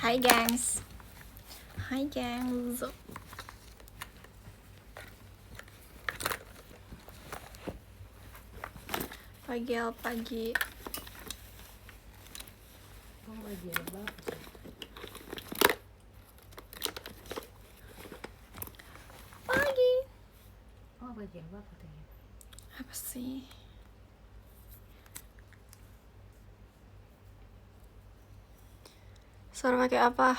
Hai gengs. Hai gengs. Pagi. Oh, pagi apa? Pagi. Oh, pagi apa katanya? Apa sih? Suara pakai apa?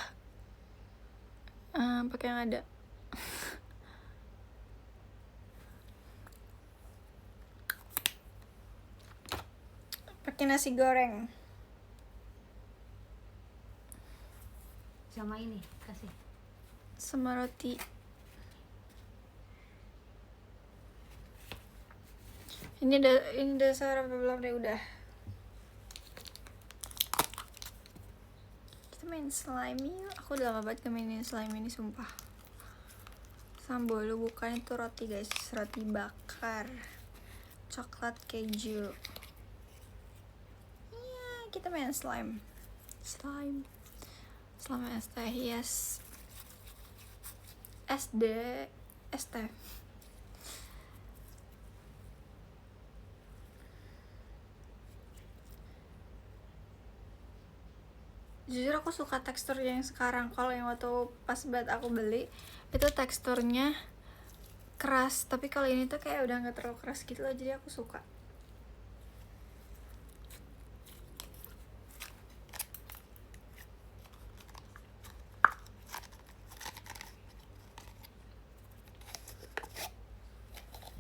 Pakai yang ada. Pakai nasi goreng Sama ini, kasih. sama roti. Ini udah suara apa belum deh? Udah. Kita main slime yuk. Aku udah lama banget gak mainin slime ini, sumpah. Sambo lu bukan itu roti guys, roti bakar coklat keju. Iya, kita main slime ST, yes. ST. Jujur aku suka tekstur yang sekarang. Kalau yang waktu pas banget aku beli itu teksturnya keras, tapi kalau ini tuh kayak udah nggak terlalu keras gitu loh, jadi aku suka.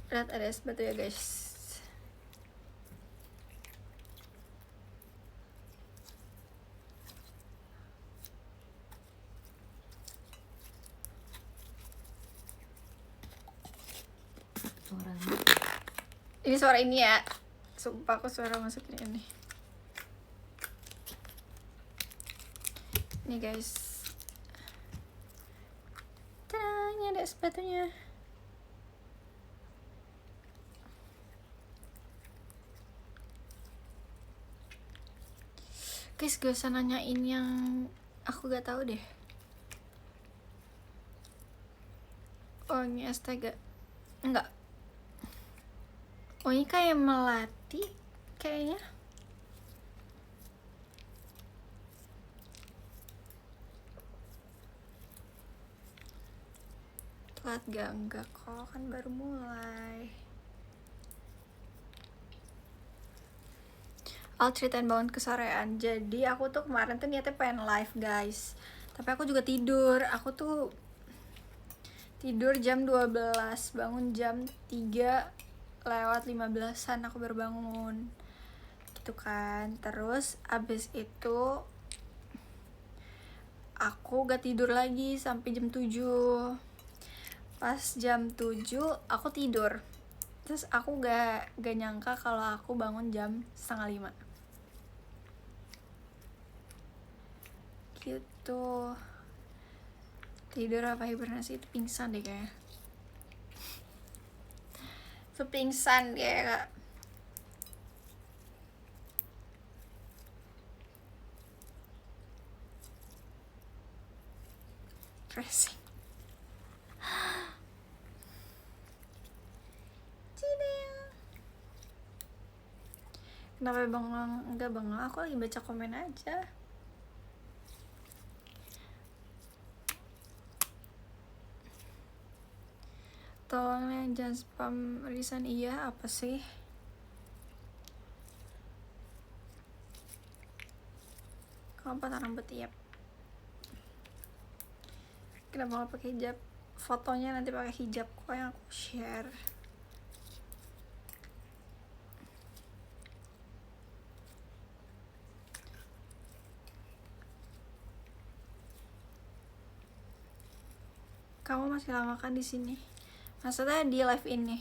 Lihat ada es batu ya guys. Suaranya. Ini suara ini ya, sumpah aku suara masukin ini. Nih guys, tada, ini ada es batunya. Guys, gak usah nanyain yang aku gak tahu deh. Oh, ini astaga. Enggak. Oh, ini kayak melati kayaknya. Telat gak? Enggak kok, kan baru mulai. I'll ceritain bangun kesorean. Jadi aku tuh kemarin tuh niatnya pengen live guys, tapi aku juga tidur. Aku tuh tidur jam 12, bangun jam 3:15-an aku baru bangun gitu kan. Terus abis itu aku gak tidur lagi sampai jam 7. Pas jam 7 aku tidur. Terus aku gak nyangka kalau aku bangun jam 4:30 gitu. Tidur apa hibernasi, itu pingsan deh kayaknya. Itu pingsan dia kak. Dressing. Kenapa bengong? Enggak bengong, aku lagi baca komen aja. Tolong yang jangan spam Risan. Iya, apa sih? Kamu potong rambut, iya. Kenapa gak pakai hijab? Fotonya nanti pakai hijab kok yang aku share. Kamu masih lama kan di sini? Maksudnya di live ini?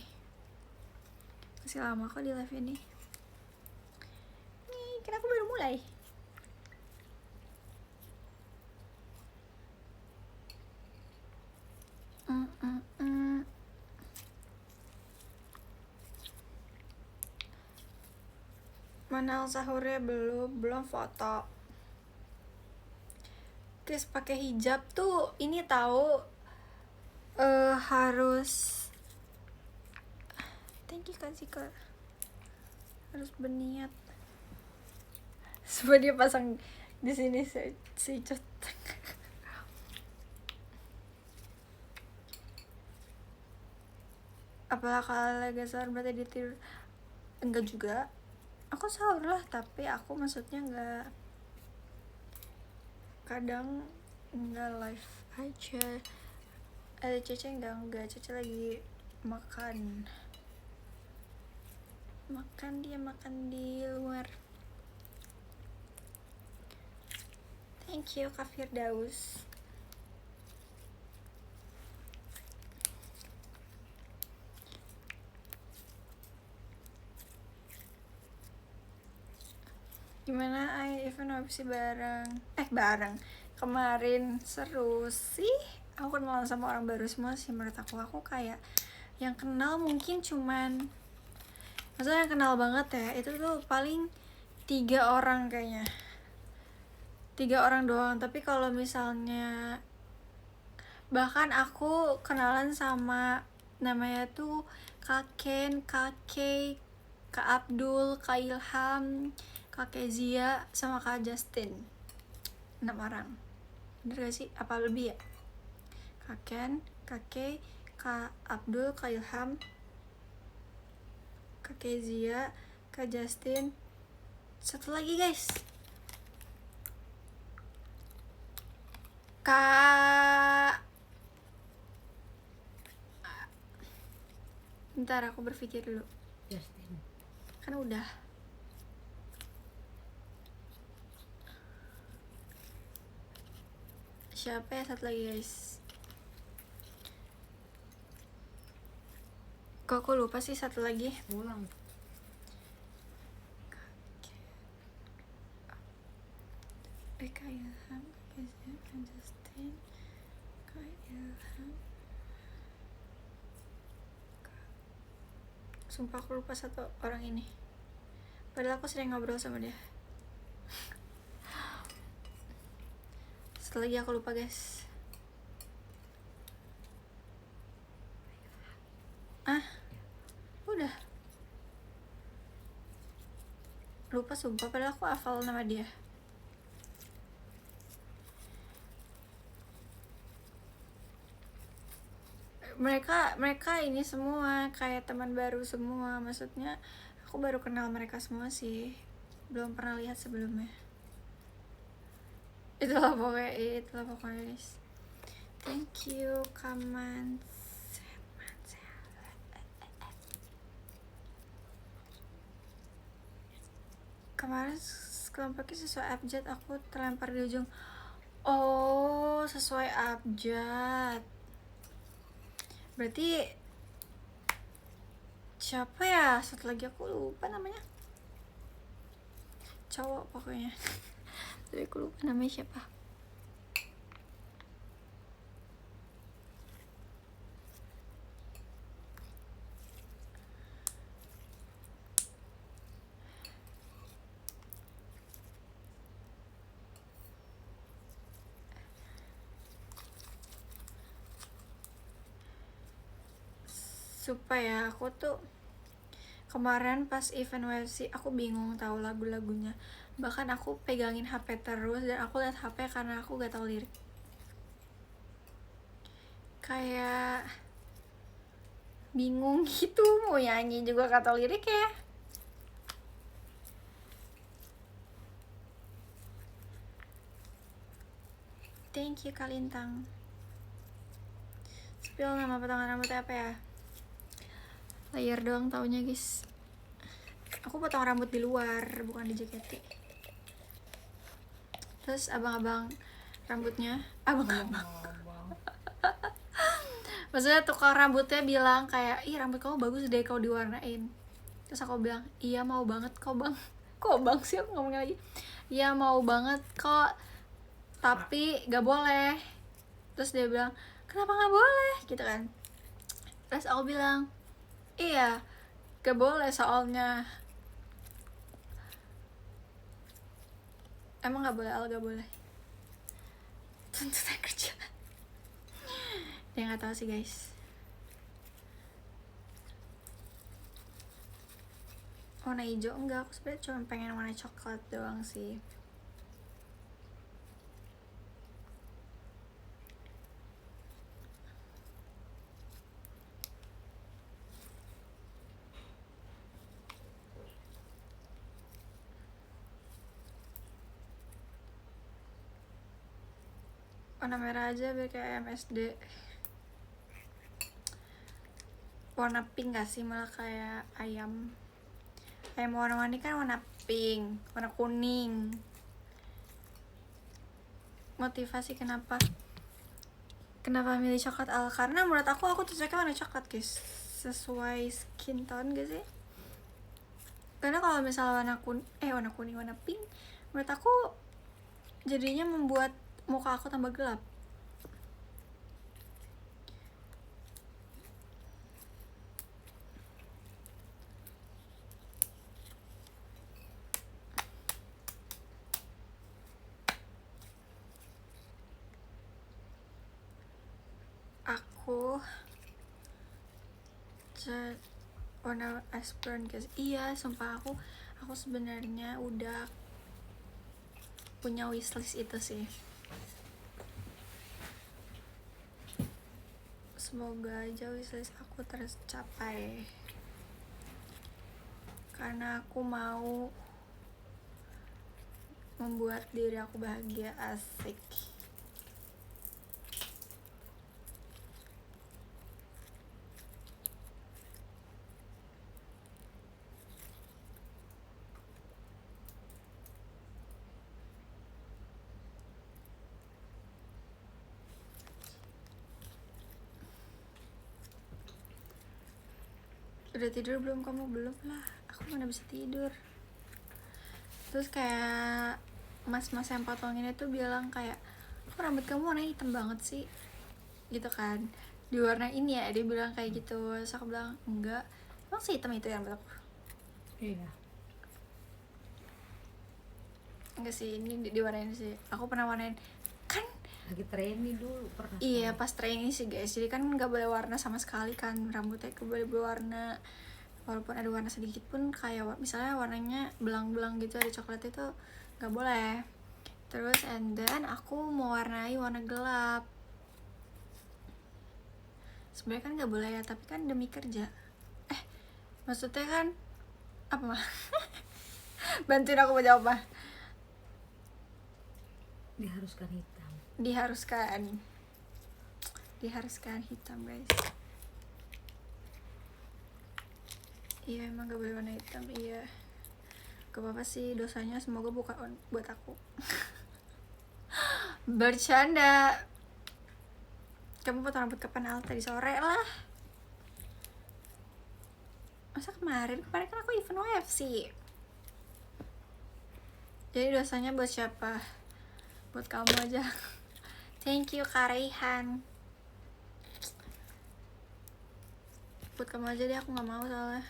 Masih lama kok di live ini. Nih, kan aku baru mulai. Mana sahurnya belum foto. guys, pakai hijab tuh ini tahu harus, thank you Kak Zika, harus berniat. Sebab dia pasang di sini si cetek. Apalah kalau lagi sahur berarti dia tidur? Enggak juga, aku sahur lah, tapi aku maksudnya enggak, kadang enggak live aja. Ada Cece enggak, Cece lagi makan, dia makan di luar. Thank you Kak Firdaus. Gimana event OFC bareng kemarin? Seru sih, aku kenalan sama orang baru semua sih menurut aku kayak yang kenal mungkin cuman, maksudnya yang kenal banget ya itu tuh paling 3 orang kayaknya, 3 orang doang. Tapi kalau misalnya bahkan aku kenalan sama namanya tuh Kak Ken, Kak Kay, Kak Abdul, Kak Ilham, Kak Kezia, sama Kak Justin. 6 orang, bener gak sih? Apa lebih ya? Kak Ken, Kak Kay, Kak Abdul, Kak Ilham, Kak Kezia, Kak Justin, satu lagi guys, Kak, bentar aku berpikir dulu. Justin. Kan udah. Siapa ya satu lagi guys? Kok aku lupa sih satu lagi. Pulang. Kak Ilham, Kak Kezia, Kak Justin, Kak Ilham. Sumpah aku lupa satu orang ini, padahal aku sering ngobrol sama dia. Satu lagi aku lupa guys. Udah lupa sumpah, padahal aku hafal nama dia. Mereka ini semua kayak teman baru semua, maksudnya aku baru kenal mereka semua sih, belum pernah lihat sebelumnya. Itulah pokoknya guys. Thank you Kaman. Kemarin kelompoknya sesuai abjad, aku terlempar di ujung. Oh, sesuai abjad. Berarti siapa ya? Satu lagi aku lupa namanya. Cowok pokoknya. Tapi aku lupa namanya siapa. Supaya aku tuh kemarin pas event WFC aku bingung tahu lagu-lagunya, bahkan aku pegangin HP terus dan aku lihat HP karena aku gak tahu lirik. Kayak bingung gitu, mau nyanyi juga gak tahu lirik ya. Thank you Kalintang. Spill nama potongan rambutnya apa ya? Layer doang taunya guys. Aku potong rambut di luar, bukan di JKT. Terus abang-abang rambutnya, abang-abang maksudnya tukang rambutnya bilang kayak, ih rambut kamu bagus deh kalau diwarnain. Terus aku bilang, iya mau banget kok bang. Kok bang sih aku ngomongnya lagi? Iya mau banget kok, tapi gak boleh. Terus dia bilang, kenapa gak boleh gitu kan. Terus aku bilang, iya gak boleh soalnya. Emang gak boleh, Al gak boleh. tuntutan kerjaan. Dia nggak tahu sih guys. Warna hijau enggak, aku sebenarnya cuma pengen warna coklat doang sih. Warna merah aja biar kayak MSD. Warna pink gak sih, malah kayak ayam. Ayam warna-warni kan warna pink, warna kuning. Motivasi kenapa milih coklat al? Karena menurut aku cocoknya warna coklat guys, sesuai skin tone gak sih? Karena kalau misalnya warna kuning, warna pink, menurut aku jadinya membuat muka aku tambah gelap. Aku cat warna ice brown guys. Iya, sumpah aku sebenarnya udah punya wishlist itu sih. Semoga aja wishlist aku tercapai, karena aku mau membuat diri aku bahagia. Asik. Udah tidur belum kamu? Belum lah, aku mana bisa tidur. Terus kayak mas-mas yang potongin itu bilang kayak, kok rambut kamu warna hitam banget sih, gitu kan, diwarnain ya, dia bilang kayak gitu. Terus aku bilang enggak, emang sih hitam itu ya rambut aku? Iya. Enggak sih, ini diwarnain sih, aku pernah warnain kan. Lagi training dulu pernah. Iya, pas training sih guys, jadi kan nggak boleh warna sama sekali kan rambutnya, nggak boleh berwarna. Walaupun ada warna sedikit pun, kayak misalnya warnanya belang-belang gitu, ada coklat, itu nggak boleh. Terus and then aku mau warnai warna gelap. Sebenarnya kan nggak boleh ya, tapi kan demi kerja. Maksudnya kan apa mah? Bantuin aku menjawab mah. Diharuskan hitam. Diharuskan hitam guys. Iya, emang gak boleh warna hitam. Iya, gak apa-apa sih, dosanya semoga bukan buat aku. Bercanda. Kamu potong rambut kapan Al? Tadi sore lah. Masa kemarin kan aku event UFC. Jadi dosanya buat siapa? Buat kamu aja. Thank you Kak Raihan. Buat kamu aja deh, aku gak mau soalnya.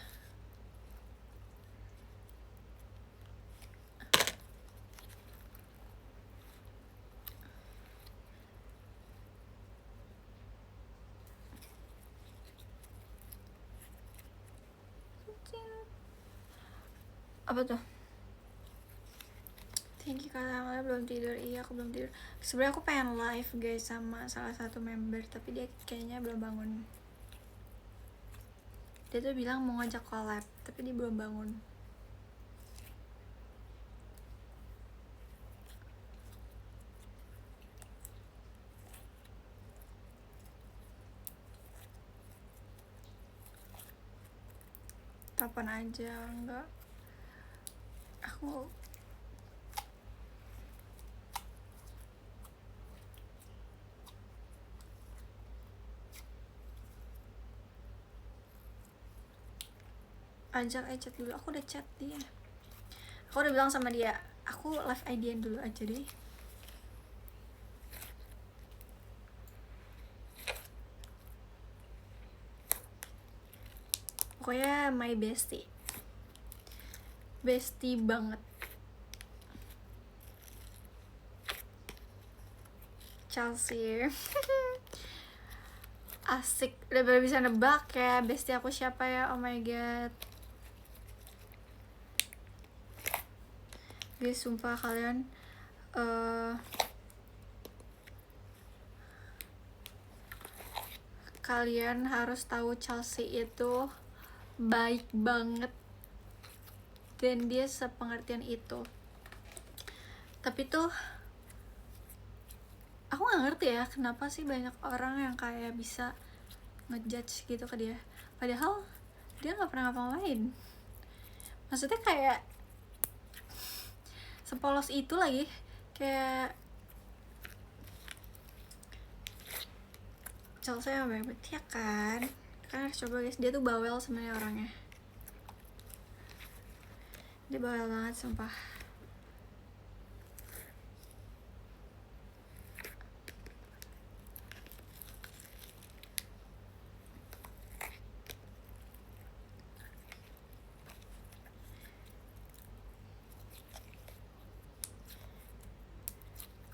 Apa tuh? Thank you Kak Amel, belum tidur. Iya, aku belum tidur. Sebenarnya aku pengen live guys sama salah satu member, tapi dia kayaknya belum bangun. Dia tuh bilang mau ngajak collab, tapi dia belum bangun. Telepon aja, enggak. Aku ajak chat dulu. Aku udah chat dia. Aku udah bilang sama dia, aku live ID-an dulu aja deh. Pokoknya my bestie banget. Chelsea. Asik, udah baru bisa nebak ya bestie aku siapa ya. Oh my god guys, sumpah kalian kalian harus tahu Chelsea itu baik banget dan dia sepengertian itu. Tapi tuh aku nggak ngerti ya kenapa sih banyak orang yang kayak bisa ngejudge gitu ke dia, padahal dia nggak pernah ngapa-ngapain. Maksudnya kayak sepolos itu lagi, kayak Chelsea yang banget ya kan harus coba guys, dia tuh bawel sebenarnya orangnya, dia bawel banget sumpah.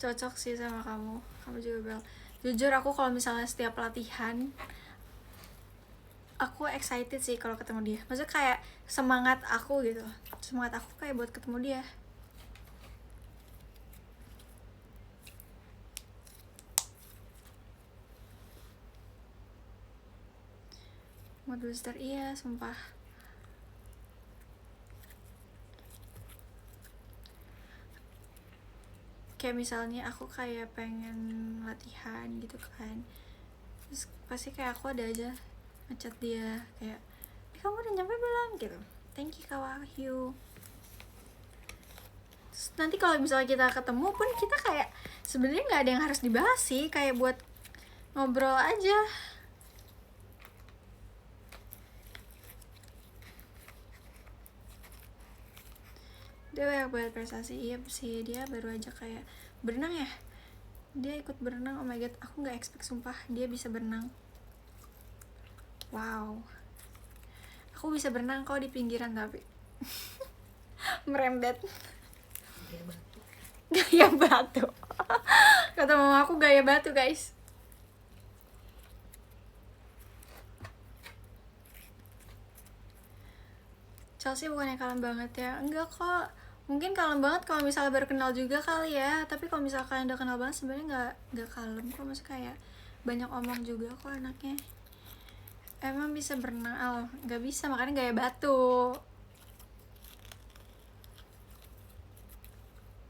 Cocok sih sama kamu juga Bel. Jujur aku kalau misalnya setiap latihan aku excited sih kalau ketemu dia. Maksudnya kayak semangat aku gitu, semangat aku kayak buat ketemu dia. Mood booster iya sumpah. Kayak misalnya aku kayak pengen latihan gitu kan, terus pasti kayak aku ada aja ngechat dia kayak kamu udah nyampe belum gitu, thank you Kak Wahyu. Terus nanti kalau misalnya kita ketemu pun kita kayak sebenarnya nggak ada yang harus dibahas sih, kayak buat ngobrol aja. Dia banyak banget prestasi. Iya sih, dia baru aja kayak berenang ya, dia ikut berenang. Oh my god, aku nggak expect sumpah dia bisa berenang. Wow, aku bisa berenang kok di pinggiran tapi merembet. Gaya batu. Kata mama aku gaya batu guys. Chelsea bukannya kalem banget ya? Enggak kok, mungkin kalem banget kalau misalnya baru kenal juga kali ya. Tapi kalau misalnya kalian udah kenal banget sebenarnya nggak kalem kok. Maksudnya kayak banyak omong juga kok anaknya. Emang bisa berenang? Oh nggak bisa, makanya gaya batu.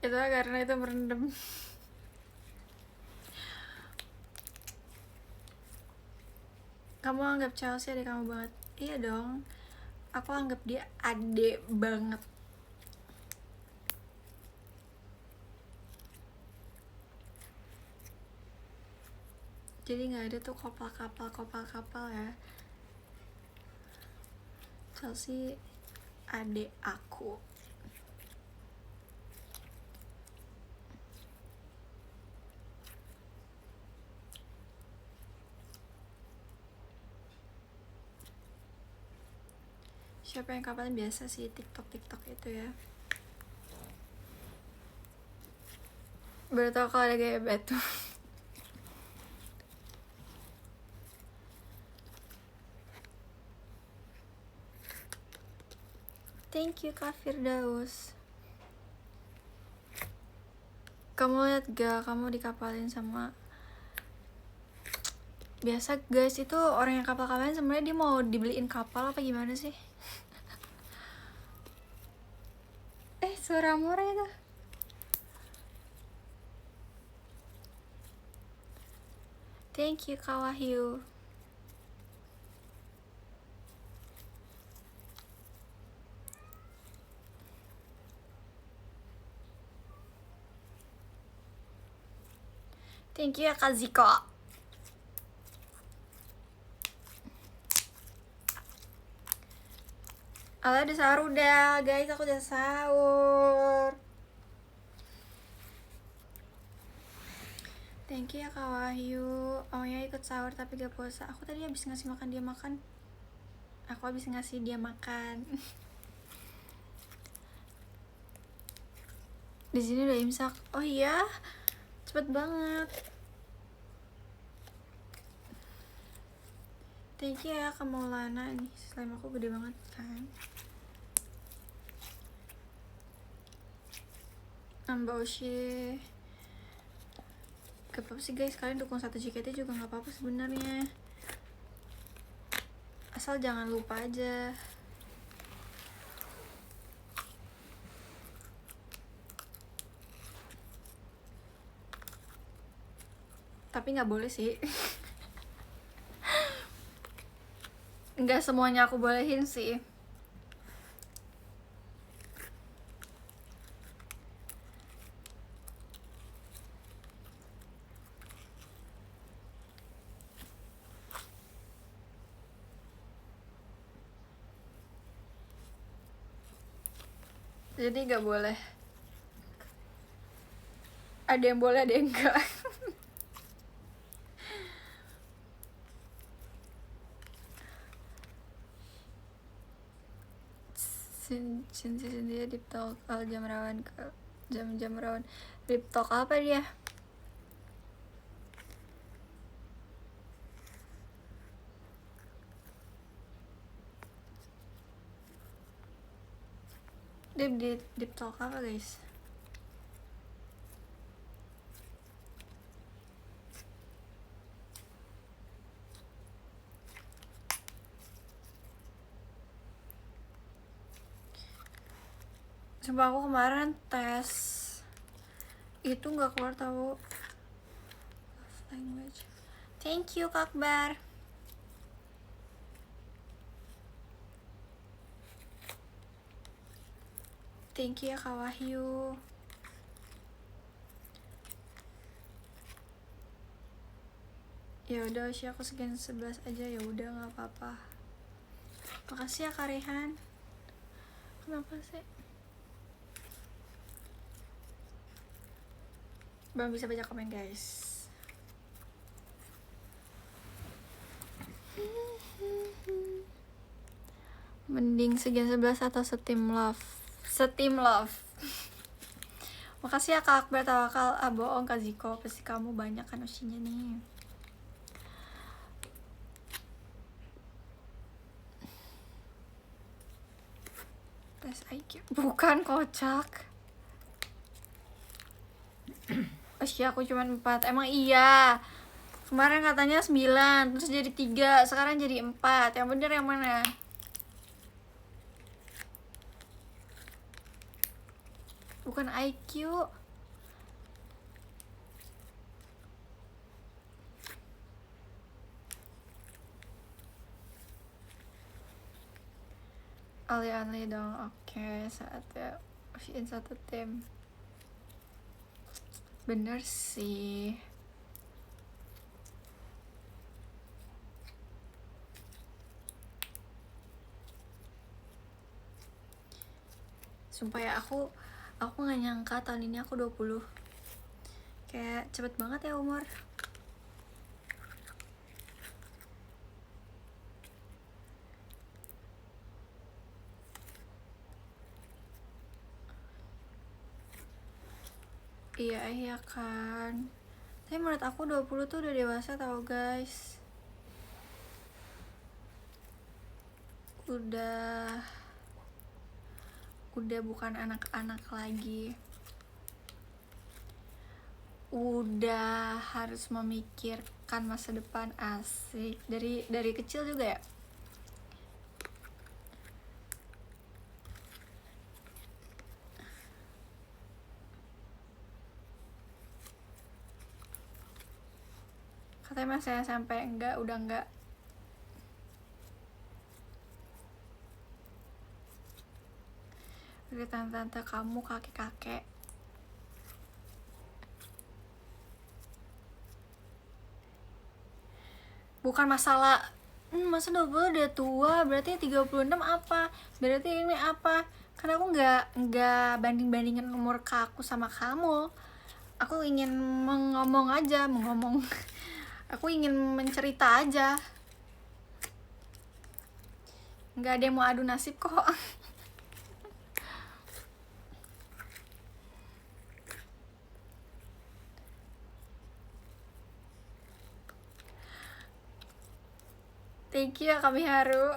Itu karena itu merendam. Kamu anggap Chelsea adik kamu banget? Iya dong, aku anggap dia adik banget. Jadi nggak ada tuh kopal-kapal ya. Chelsea adik aku. Siapa yang kapalin? Biasa sih TikTok itu ya. Baru tau kalau ada gaya batu. Thank you Kak Firdaus. Kamu lihat gak, kamu dikapalin sama, biasa guys itu orang yang kapal-kapalin sebenarnya dia mau dibeliin kapal apa gimana sih? Suara murah itu. Thank you Kak Wahyu. Thank you ya Kak Ziko. Ala udah sahur udah guys, aku udah sahur. Thank you ya Kak Wahyu. Omnya ikut sahur tapi gak puasa. Aku tadi habis ngasih makan dia makan. Aku habis ngasih dia makan. Di sini udah imsak. Oh iya, cepet banget. Thank you ya ke Maulana. Nih slime aku gede banget kan. Mbak Oshi, gak apa-apa sih guys, kalian dukung satu JKT juga gak apa-apa sebenarnya, asal jangan lupa aja. Tapi nggak boleh sih. Nggak semuanya aku bolehin sih. Jadi nggak boleh. Ada yang boleh, ada yang enggak. Cincy dia deep talk al jam rawan ke jam-jam rawan. Deep talk apa dia? Deep talk apa guys? Sumpah aku kemarin tes itu nggak keluar tahu. Love language. Thank you Kak Bar. Thank you ya Kak Wahyu. Ya udah sih aku sekian 11 aja, ya udah nggak apa-apa. Makasih ya Kak Rehan. Kenapa sih? Belum bisa baca komen guys. Mending sekian 11 atau setim love? Setim love. Makasih ya Kak Akbar Tawakal. Ah bohong Kak Ziko, pasti kamu banyak kan usinya nih. Tes IQ. Bukan kocak. Usia aku cuma 4. Emang iya. Kemarin katanya 9, terus jadi 3, sekarang jadi 4. Yang bener yang mana? Bukan IQ. Alih-alih dong. Oke, saatnya usiin satu tim. Bener sih. Sumpah ya, aku gak nyangka tahun ini aku 20. Kayak cepet banget ya umur. Iya kan. Tapi menurut aku 20 tuh udah dewasa tau guys. Udah bukan anak-anak lagi. Udah harus memikirkan masa depan. Asik. Dari kecil juga ya. Katanya masih SMP, enggak, udah enggak. Dari tante-tante kamu, kakek-kakek. Bukan masalah masa 20 udah tua, berarti 36 apa? Berarti ini apa? Karena aku nggak banding-bandingin umur aku sama kamu. Aku ingin mengomong aja, aku ingin mencerita aja. Nggak ada yang mau adu nasib kok. Thank you ya kami haru.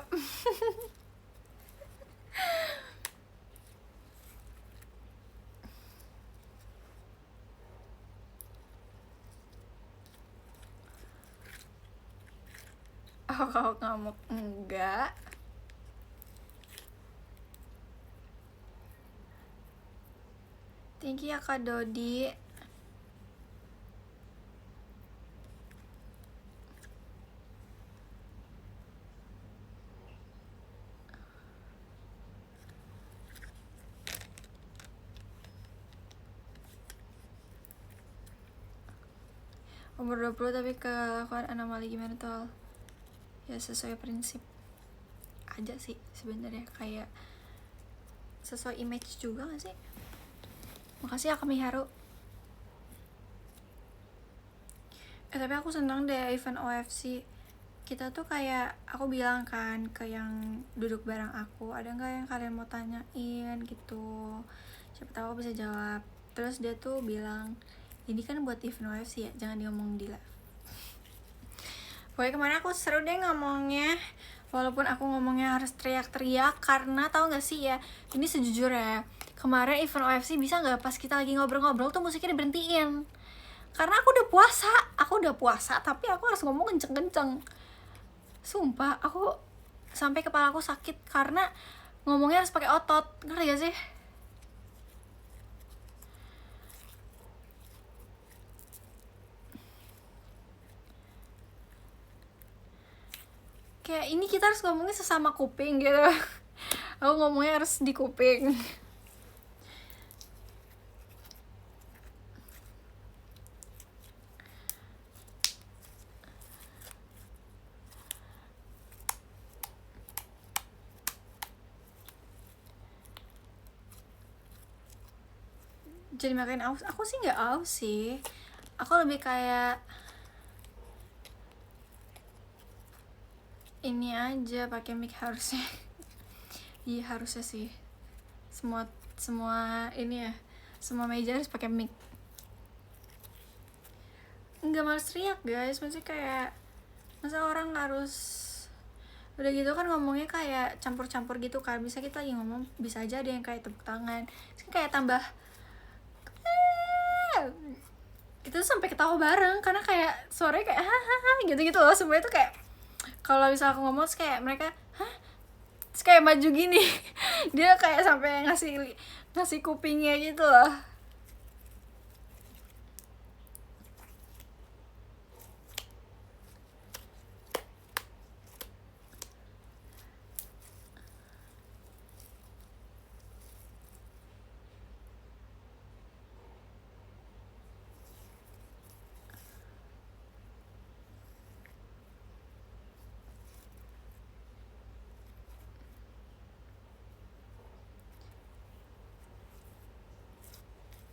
Oh, kau ngamuk enggak? Thank you ya Kak Dodi. Umur 20 tapi kelakuan anomali gimana tol? Ya sesuai prinsip aja sih sebenarnya, kayak sesuai image juga gak sih? Makasih ya kami haru. Tapi aku senang deh event OFC. Kita tuh kayak, aku bilang kan ke yang duduk bareng aku, ada nggak yang kalian mau tanyain gitu, siapa tahu aku bisa jawab. Terus dia tuh bilang, ini kan buat event OFC ya, jangan diomong di live. Pokoknya kemarin aku seru deh ngomongnya, walaupun aku ngomongnya harus teriak-teriak, karena tahu nggak sih ya, ini sejujurnya kemarin event OFC bisa nggak pas kita lagi ngobrol-ngobrol tuh musiknya diberhentiin, karena aku udah puasa tapi aku harus ngomong kenceng-kenceng. Sumpah, aku sampai kepala aku sakit karena ngomongnya harus pakai otot, ngerti gak sih? Kayak ini kita harus ngomongnya sesama kuping gitu. Aku ngomongnya harus di kuping. Jadi makin aus, aku sih nggak aus sih, aku lebih kayak ini aja pakai mic harusnya. Iya harusnya sih, semua ini ya, semua meja harus pakai mic. Nggak males teriak guys, maksudnya kayak masa orang harus udah gitu kan ngomongnya kayak campur-campur gitu kan, bisa kita lagi ngomong bisa aja ada yang kayak tepuk tangan, terus kayak tambah itu sampai ketawa bareng karena kayak suaranya kayak hahaha gitu-gitu loh, semuanya tuh kayak kalau misal aku ngomong terus kayak mereka hah, terus kayak maju gini. Dia kayak sampai ngasih kupingnya gitu loh.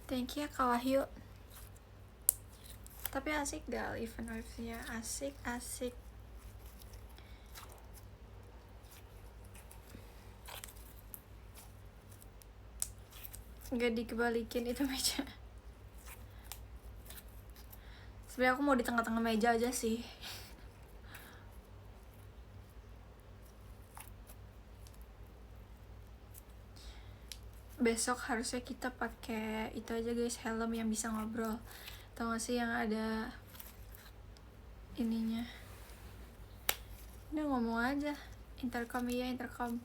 Thank you ya Kak Wahyu. Tapi asik gal event OFC-nya, asik. Gak dikebalikin itu meja. Sebenarnya aku mau di tengah-tengah meja aja sih. Besok harusnya kita pakai itu aja guys, helm yang bisa ngobrol. Tau gak sih yang ada ininya? Udah ngomong aja, intercom iya intercom.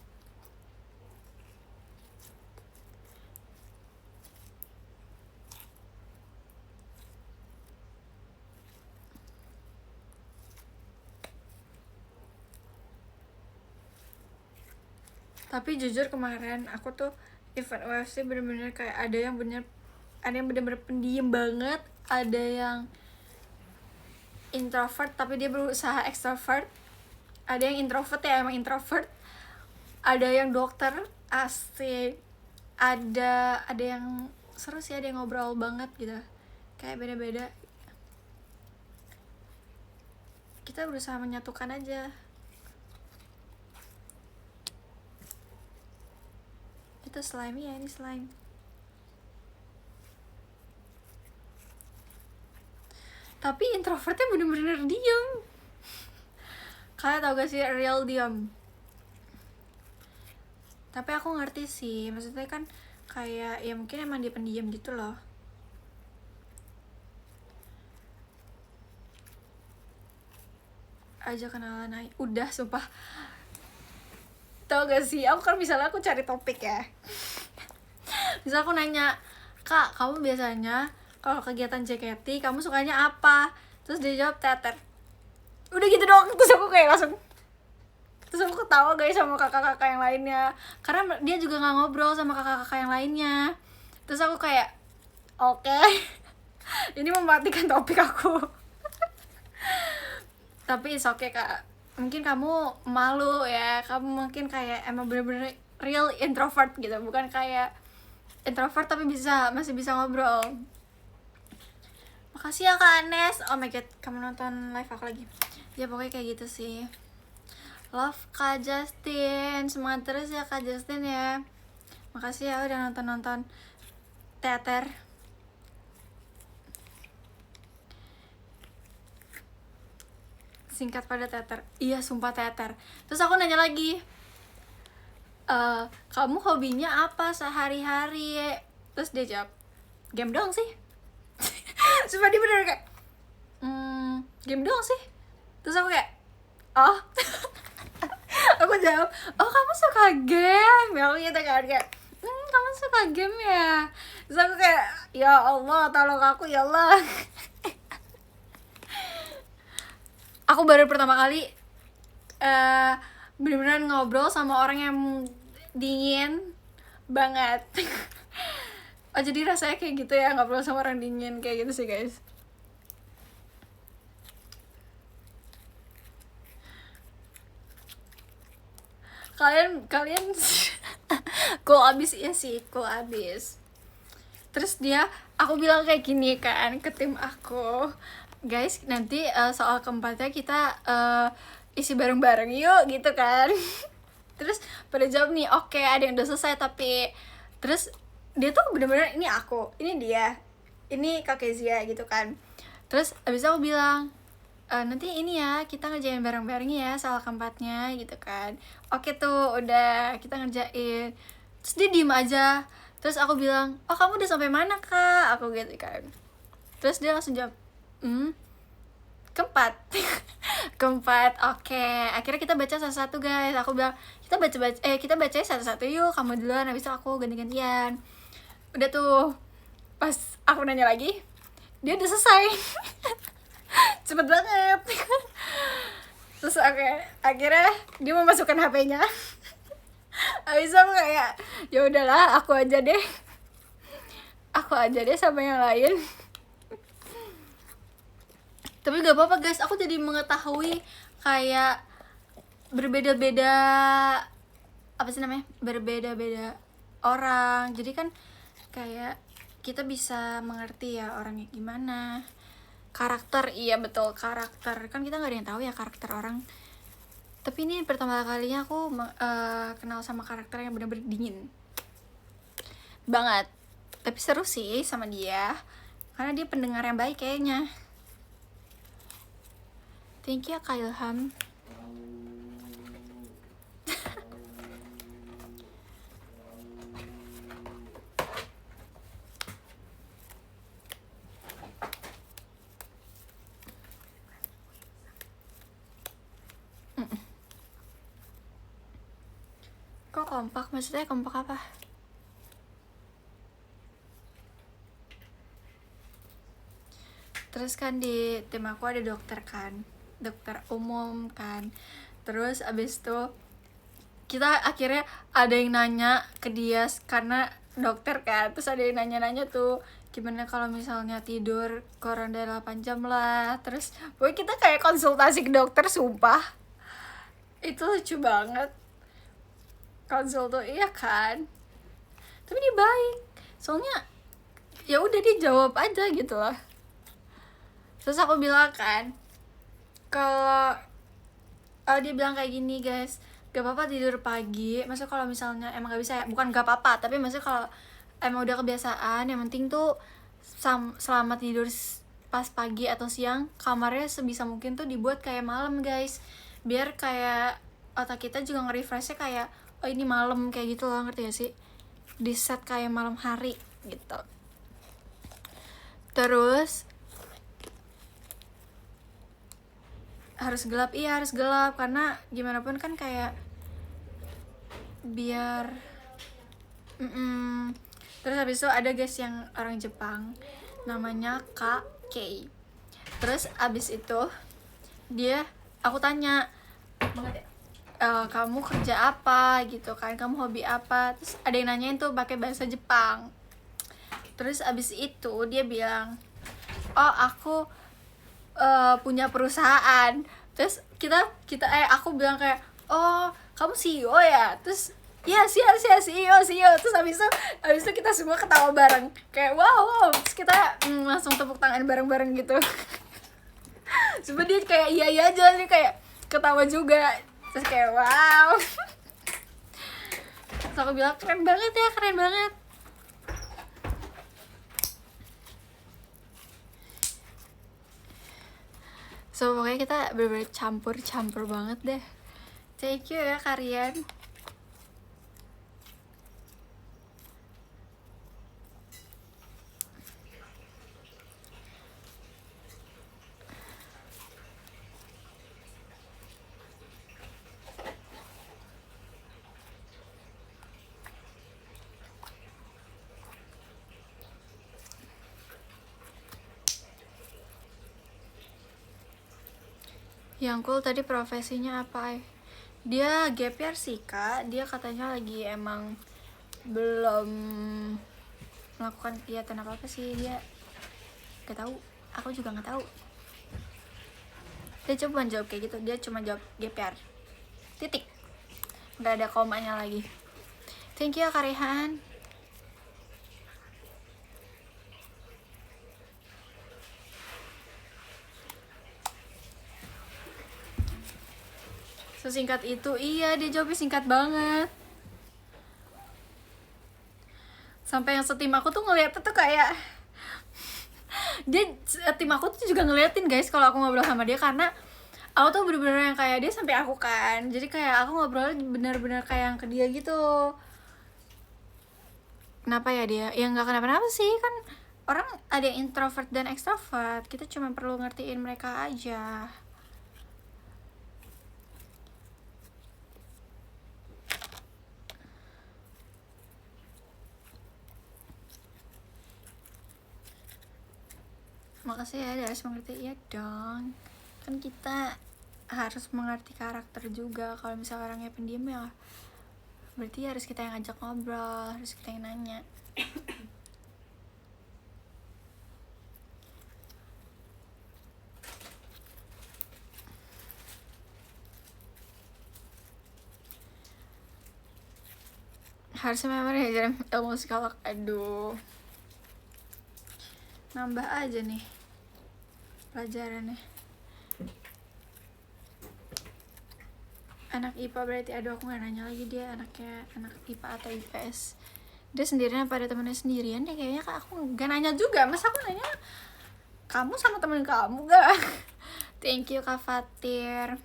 Tapi jujur kemarin aku tuh event OFC bener-bener kayak ada yang bener-bener pendiam banget, ada yang introvert tapi dia berusaha extrovert, ada yang introvert ya emang introvert, ada yang dokter asik, ada yang seru sih, ada yang ngobrol banget gitu, kayak beda-beda. Kita berusaha menyatukan aja. Itu slime ya, ini slime. Tapi introvertnya bener-bener diem. Kalian tau gak sih real diam? Tapi aku ngerti sih, maksudnya kan kayak ya mungkin emang dia pendiam gitu loh. Aja kenalan aja. Udah sumpah. Tau gak sih, aku kan misalnya aku cari topik ya. Misal aku nanya, "Kak, kamu biasanya kalau kegiatan JKT kamu sukanya apa?" Terus dia jawab teater. Udah gitu doang. Terus aku kayak langsung, terus aku ketawa guys sama kakak-kakak yang lainnya, karena dia juga nggak ngobrol sama kakak-kakak yang lainnya. Terus aku kayak oke. Ini mematikan topik aku. Tapi it's okay kak, mungkin kamu malu ya, kamu mungkin kayak emang bener-bener real introvert gitu, bukan kayak introvert tapi masih bisa ngobrol. Makasih ya Kak Anes. Oh my god, kamu nonton live aku lagi. Ya pokoknya kayak gitu sih. Love Kak Justin, semangat terus ya Kak Justin ya. Makasih ya udah nonton teater. Singkat pada teater. Iya sumpah teater. Terus aku nanya lagi, kamu hobinya apa sehari-hari? Terus dia jawab, game doang sih. Sumpah dia bener kayak game doang sih. Terus aku kayak oh. Aku jawab, oh kamu suka game ya? Aku gitu kan kayak kamu suka game ya? Terus aku kayak ya Allah tolong aku ya Allah. Aku baru pertama kali bener-bener ngobrol sama orang yang dingin banget. Oh jadi rasanya kayak gitu ya, ngobrol sama orang dingin kayak gitu sih guys. Kalian cool abis ya sih, cool abis. Terus aku bilang kayak gini kan ke tim aku, guys nanti soal keempatnya kita isi bareng-bareng yuk gitu kan. Terus pada jawab nih oke, ada yang udah selesai tapi terus dia tuh bener-bener ini aku, ini dia, ini Kak Kezia gitu kan. Terus abis itu aku bilang nanti ini ya kita ngerjain bareng-bareng ya soal keempatnya gitu kan. Oke tuh udah kita ngerjain. Terus dia diem aja. Terus aku bilang, oh kamu udah sampai mana Kak? Aku gitu kan. Terus dia langsung jawab, keempat. Keempat, oke. Akhirnya kita baca satu-satu guys. Aku bilang kita baca satu-satu yuk. Kamu duluan, habis itu aku ganti-gantian. Udah tuh, pas aku nanya lagi, dia udah selesai. Cepet banget. Terus akhirnya dia memasukkan HP-nya. Habis itu aku kayak ya udahlah aku aja deh sama yang lain. Tapi gak apa-apa guys, aku jadi mengetahui kayak berbeda-beda berbeda-beda orang. Jadi kan kayak kita bisa mengerti ya orangnya gimana, karakter. Iya betul, karakter kan kita nggak ada yang tahu ya karakter orang. Tapi ini pertama kalinya aku kenal sama karakter yang benar-benar dingin banget. Tapi seru sih sama dia karena dia pendengar yang baik kayaknya. Thank you Kak Ilham. Kok kompak? Maksudnya kompak apa? Terus kan di tim aku ada dokter kan, dokter umum kan. Terus abis itu kita akhirnya ada yang nanya ke dia karena dokter kan. Terus ada yang nanya-nanya tuh gimana kalau misalnya tidur kurang dari 8 jam lah. Terus pokoknya kita kayak konsultasi ke dokter, sumpah itu lucu banget. Konsul tuh iya kan, tapi dia baik soalnya ya udah dia jawab aja gitu loh. Terus aku bilang kan kalau dia bilang kayak gini guys, gak apa-apa tidur pagi, maksudnya kalau misalnya emang gak bisa ya, bukan gak apa-apa tapi maksudnya kalau emang udah kebiasaan, yang penting tuh selama tidur pas pagi atau siang kamarnya sebisa mungkin tuh dibuat kayak malam guys, biar kayak otak kita juga nge-refreshnya kayak oh ini malam kayak gitu loh, ngerti gak sih? Di set kayak malam hari gitu. Terus harus gelap, iya harus gelap, karena gimana pun kan kayak biar Terus habis itu ada guys yang orang Jepang namanya Kak Kei. Terus abis itu aku tanya kamu kerja apa gitu kan, kamu hobi apa, terus ada yang nanyain tuh pakai bahasa Jepang. Terus abis itu dia bilang oh aku punya perusahaan. Terus aku bilang kayak oh kamu CEO ya, terus ya CEO. Terus habis itu kita semua ketawa bareng kayak wow. Terus kita langsung tepuk tangan bareng-bareng gitu. Coba dia kayak iya aja, dia kayak ketawa juga. Terus kayak wow. Terus aku bilang keren banget. So pokoknya kita bener-bener campur banget deh. Thank you ya kalian. Yang cool tadi profesinya apa? Dia gap year sih kak. Dia katanya lagi emang belum melakukan kegiatan apa sih, dia gak tahu. Aku juga nggak tahu. Dia cuma jawab kayak gitu. Dia cuma jawab gap year. Titik. Nggak ada komanya lagi. Thank you ya Kak Rehan. Sesingkat itu, iya dia jawabnya singkat banget. Sampai yang setim aku tuh ngeliatnya tuh kayak tim aku tuh juga ngeliatin guys kalau aku ngobrol sama dia, karena aku tuh bener-bener yang kayak dia sampai aku kan. Jadi kayak aku ngobrol bener-bener kayak yang ke dia gitu. Kenapa ya dia? Ya nggak kenapa-napa sih, kan orang ada yang introvert dan extrovert. Kita cuma perlu ngertiin mereka aja. Makasih ya, harus mengerti. Ya dong, kan kita harus mengerti karakter juga. Kalau misalnya orangnya pendiam ya berarti harus kita yang ngajak ngobrol, harus kita yang nanya. Harusnya memang ya ilmu psikolog. Aduh, nambah aja nih pelajarannya. Anak IPA berarti, aduh aku gak nanya lagi dia anaknya anak IPA atau IPS. Dia sendirian pada temennya sendirian deh kayaknya. Kak aku gak nanya juga, masa aku nanya kamu sama temen kamu gak? Thank you Kak Fatir.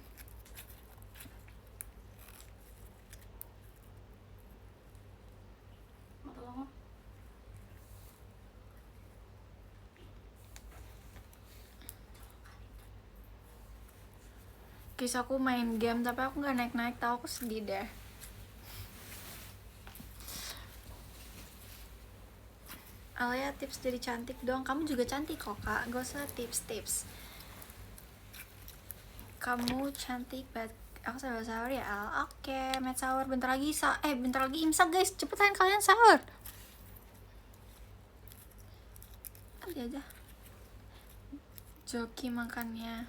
Kisah aku main game tapi aku gak naik-naik, tau aku sedih deh. Alia tips jadi cantik dong. Kamu juga cantik kok kak, gak usah tips. Kamu cantik banget. Aku sambil sahur ya Al. Oke, met sahur bentar lagi bentar lagi imsak guys. Cepetan kalian sahur. Aja joki makannya.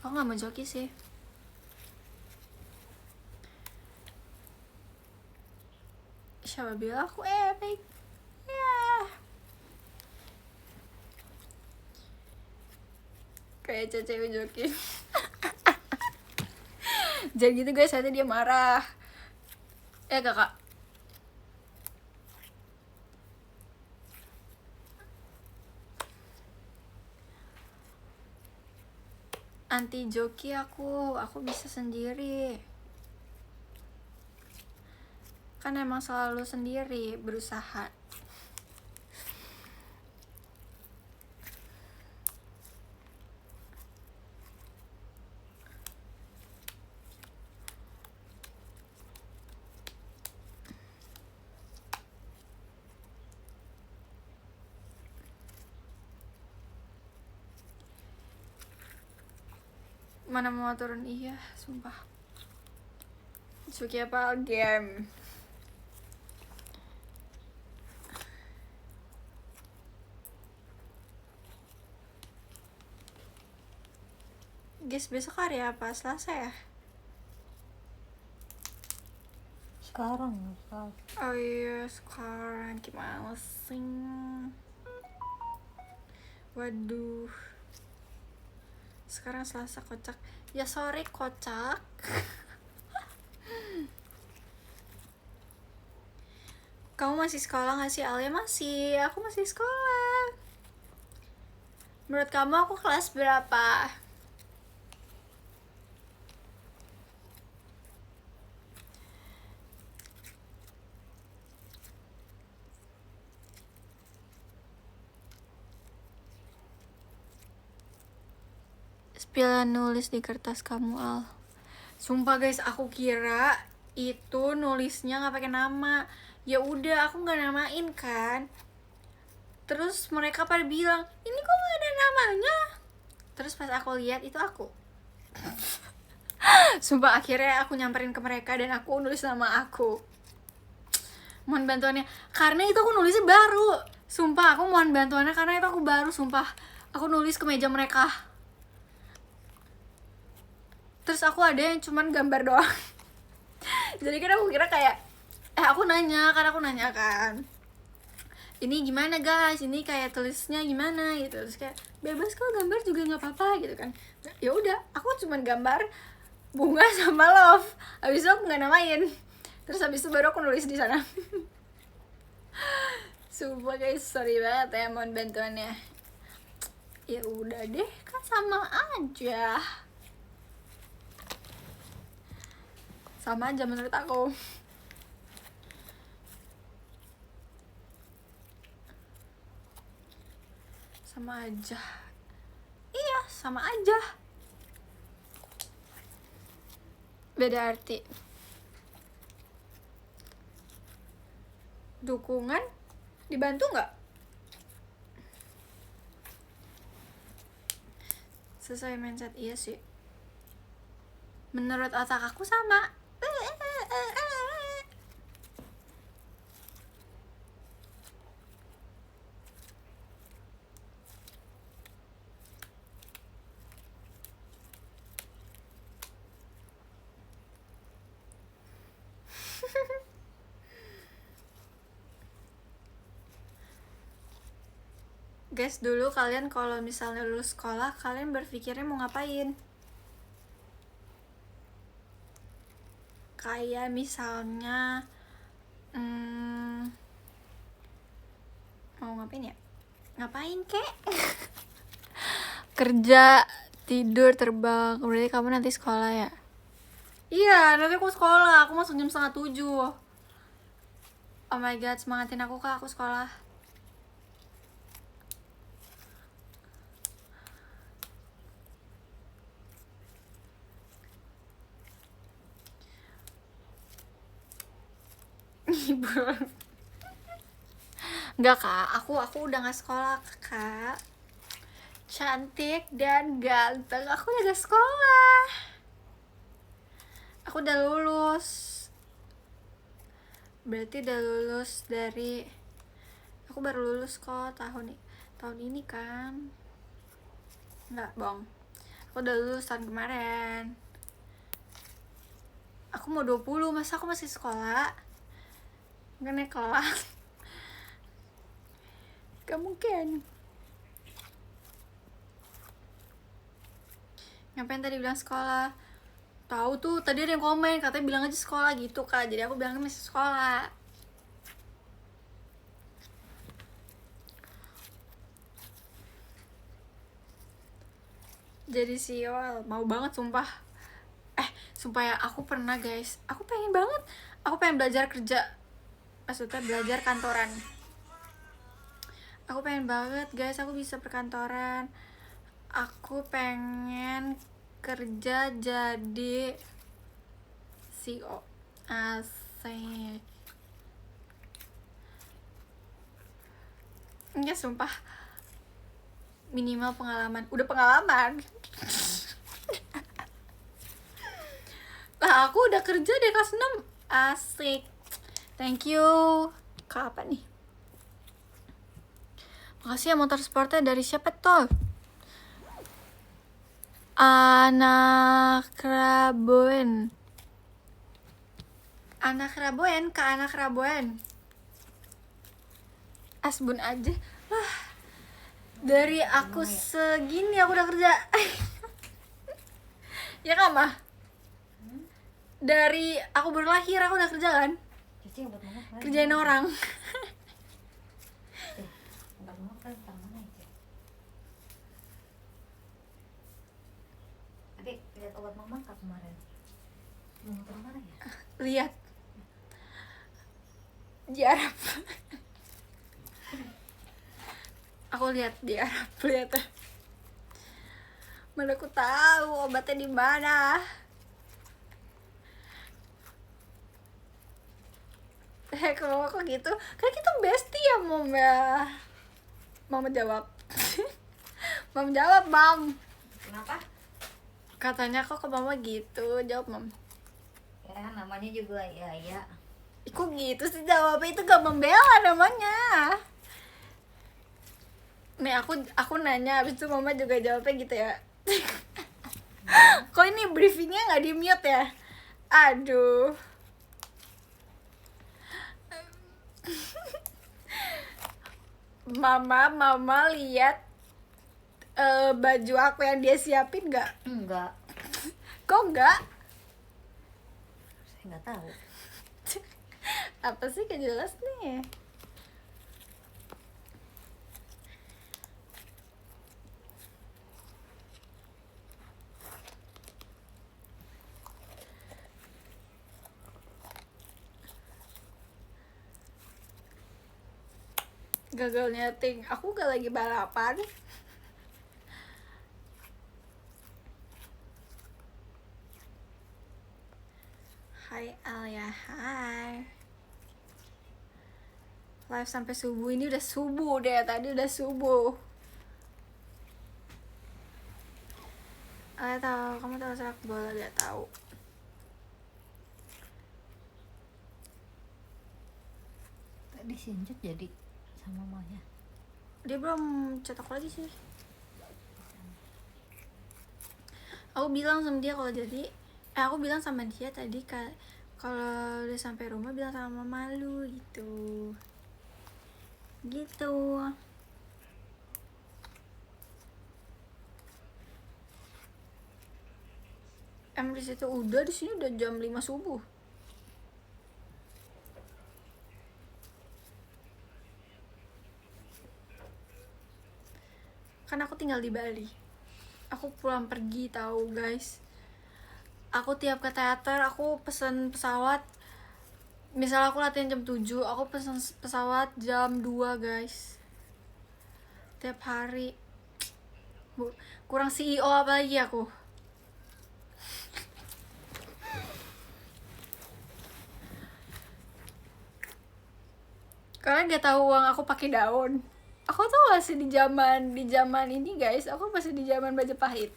Aku gak mau joki sih. Siapa bilang aku epic? Ya. Kayak cewek joki. Jadi gitu guys, nanti dia marah. Kakak. anti joki aku bisa sendiri. Kan emang selalu sendiri berusaha. Mana mau turun, iya sumpah. Suki apa game? Guys, besok hari apa? Selasa ya? Sekarang Selasa. Oh iya, sekarang gimana sih? Waduh. Sekarang Selasa, kocak. Ya sorry kocak. Kamu masih sekolah gak sih, Alia? Masih, aku masih sekolah. Menurut kamu aku kelas berapa? Spill nulis di kertas kamu, Al. Sumpah guys, aku kira itu nulisnya nggak pakai nama. Ya udah, aku nggak namain kan. Terus mereka pada bilang, ini kok nggak ada namanya. Terus pas aku lihat itu aku. Sumpah akhirnya aku nyamperin ke mereka dan aku nulis nama aku. Mohon bantuannya, karena itu aku nulisnya baru. Sumpah aku mohon bantuannya karena itu aku baru. Sumpah aku nulis ke meja mereka. Terus aku ada yang cuman gambar doang. Jadi kan aku kira kayak aku nanya kan, ini gimana guys, ini kayak tulisnya gimana gitu. Terus kayak bebas kok gambar juga nggak apa-apa gitu kan. Ya udah, aku cuman gambar bunga sama love. Habis itu aku nggak namain. Terus habis itu baru aku nulis di sana. Sumpah guys, sorry banget ya, mohon bantuannya. Ya udah deh, kan sama aja. Sama aja menurut aku. Sama aja. Iya, sama aja. Beda arti. Dukungan dibantu nggak? Sesuai mindset, iya sih. Menurut otak aku sama. Guys, dulu kalian kalau misalnya lulus sekolah, kalian berpikirnya mau ngapain? Kayak misalnya mau ngapain ya? Ngapain kek? Kerja, tidur, terbang. Berarti kamu nanti sekolah ya? Iya, nanti aku sekolah. Aku masuk jam 6:30. Oh my god, semangatin aku kak, aku sekolah. Enggak kak, aku udah gak sekolah kak. Cantik dan ganteng, aku udah gak sekolah. Aku udah lulus. Berarti udah lulus dari, aku baru lulus kok tahun ini kan. Enggak, bohong. Aku udah lulus tahun kemarin. Aku mau 20, masa aku masih sekolah? Nggak naik kelas. Gak mungkin. Ngapain tadi bilang sekolah? Tahu tuh, tadi ada yang komen katanya bilang aja sekolah gitu kak. Jadi aku bilangnya masih sekolah. jadi CEO, mau banget sumpah. Sumpah ya, aku pernah guys, aku pengen banget, aku pengen belajar kerja, maksudnya belajar kantoran. Aku pengen banget guys, aku bisa perkantoran. Aku pengen kerja jadi CEO. Asik. Enggak sumpah, minimal pengalaman. Udah pengalaman. Lah aku udah kerja di kelas 6. Asik. Thank you. Kak apa nih? Makasih ya motor sportnya, dari siapa tuh? Anak Raboen. Anak Raboen, Kak Anak Raboen. Asbun aja. Lah. Dari aku segini aku udah kerja. Ya kan, Mah? Dari aku baru lahir aku udah kerja kan? Cici obat mama kemarin. Kerjain orang. Obat mama kemarin taruh mana ya, Ci? Adik, lihat obat mama kak kemarin. Mau taruh mana ya? Lihat. Di Arab. Aku lihat di Arab, lihat. Mana aku tahu obatnya di mana. Kalau aku gitu, kan kita bestie ya, Mom ya. Mama jawab. Mama jawab, Mam. Kenapa? Katanya kok ke Mama gitu, jawab Mam. Ya namanya juga ya. Kok gitu sih jawabnya, itu gak membela namanya. Nih aku nanya, habis itu Mama juga jawabnya gitu ya. Kok ini briefingnya nggak di mute ya? Aduh. Mama lihat baju aku yang dia siapin nggak? Enggak. Kok nggak? Saya nggak tahu. Apa sih gak jelas nih? Gagal nyeting, aku gak lagi balapan. Hai Alia, hai. Live sampai subuh, ini udah subuh deh, tadi udah subuh. Alia tahu, kamu tahu sepak bola gak tahu? Tadi si Encut jadi sama mamanya. Dia belum cetak lagi sih. Aku bilang sama dia kalau jadi, aku bilang sama dia tadi kalau udah sampai rumah bilang sama mama lu gitu. Emang di situ udah, di sini udah jam 5 subuh. Kan aku tinggal di Bali. Aku pulang pergi tahu guys. Aku tiap ke teater aku pesen pesawat. Misal aku latihan jam 7, aku pesen pesawat jam 2 guys. Tiap hari. Kurang CEO apa lagi aku? Kalian gak tahu uang aku pakai daun. Aku tuh masih di zaman ini guys, aku masih di zaman Majapahit.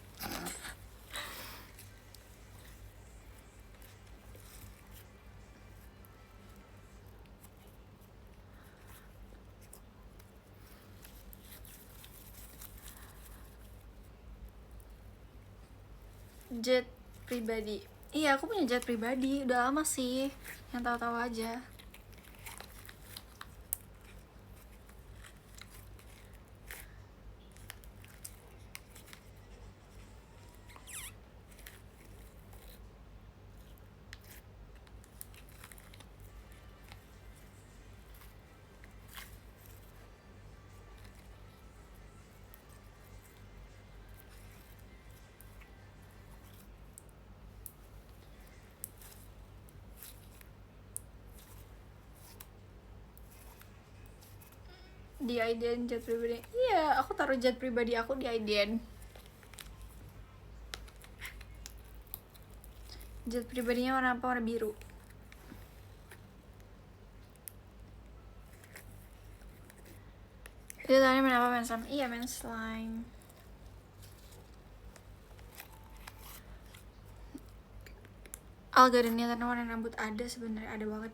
Jet pribadi. Iya, aku punya jet pribadi, udah lama sih. Yang tahu-tahu aja. Di Aiden jet pribadi. Iya, aku taruh jet pribadi aku di Aiden. Jet pribadinya warna apa? Warna biru. Itu tadi main apa? Main slime? Iya, main slime. Al gak ada niatan warna rambut. Ada sebenarnya, ada banget.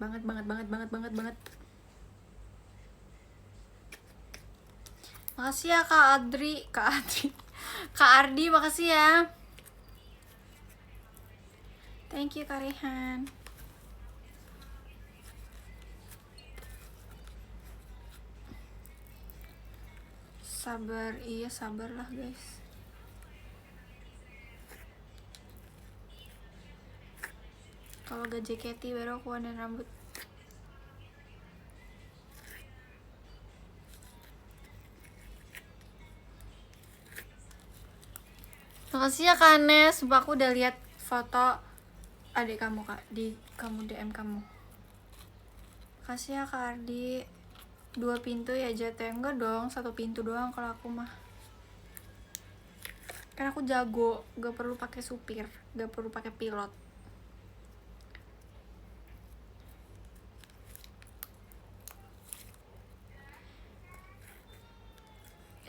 Makasih ya Kak Adri. Kak Ardi, makasih ya. Thank you Kak Rehan. Sabar, iya sabarlah guys. Kalau gak JKT baru aku warnain rambut. Makasih ya Kak Nes, sumpah aku udah lihat foto adik kamu Kak, di kamu DM kamu. Makasih ya Kak Ardi. 2 pintu ya jatuh? Enggak dong, 1 pintu doang kalau aku mah. Kan aku jago, gak perlu pakai supir, gak perlu pakai pilot.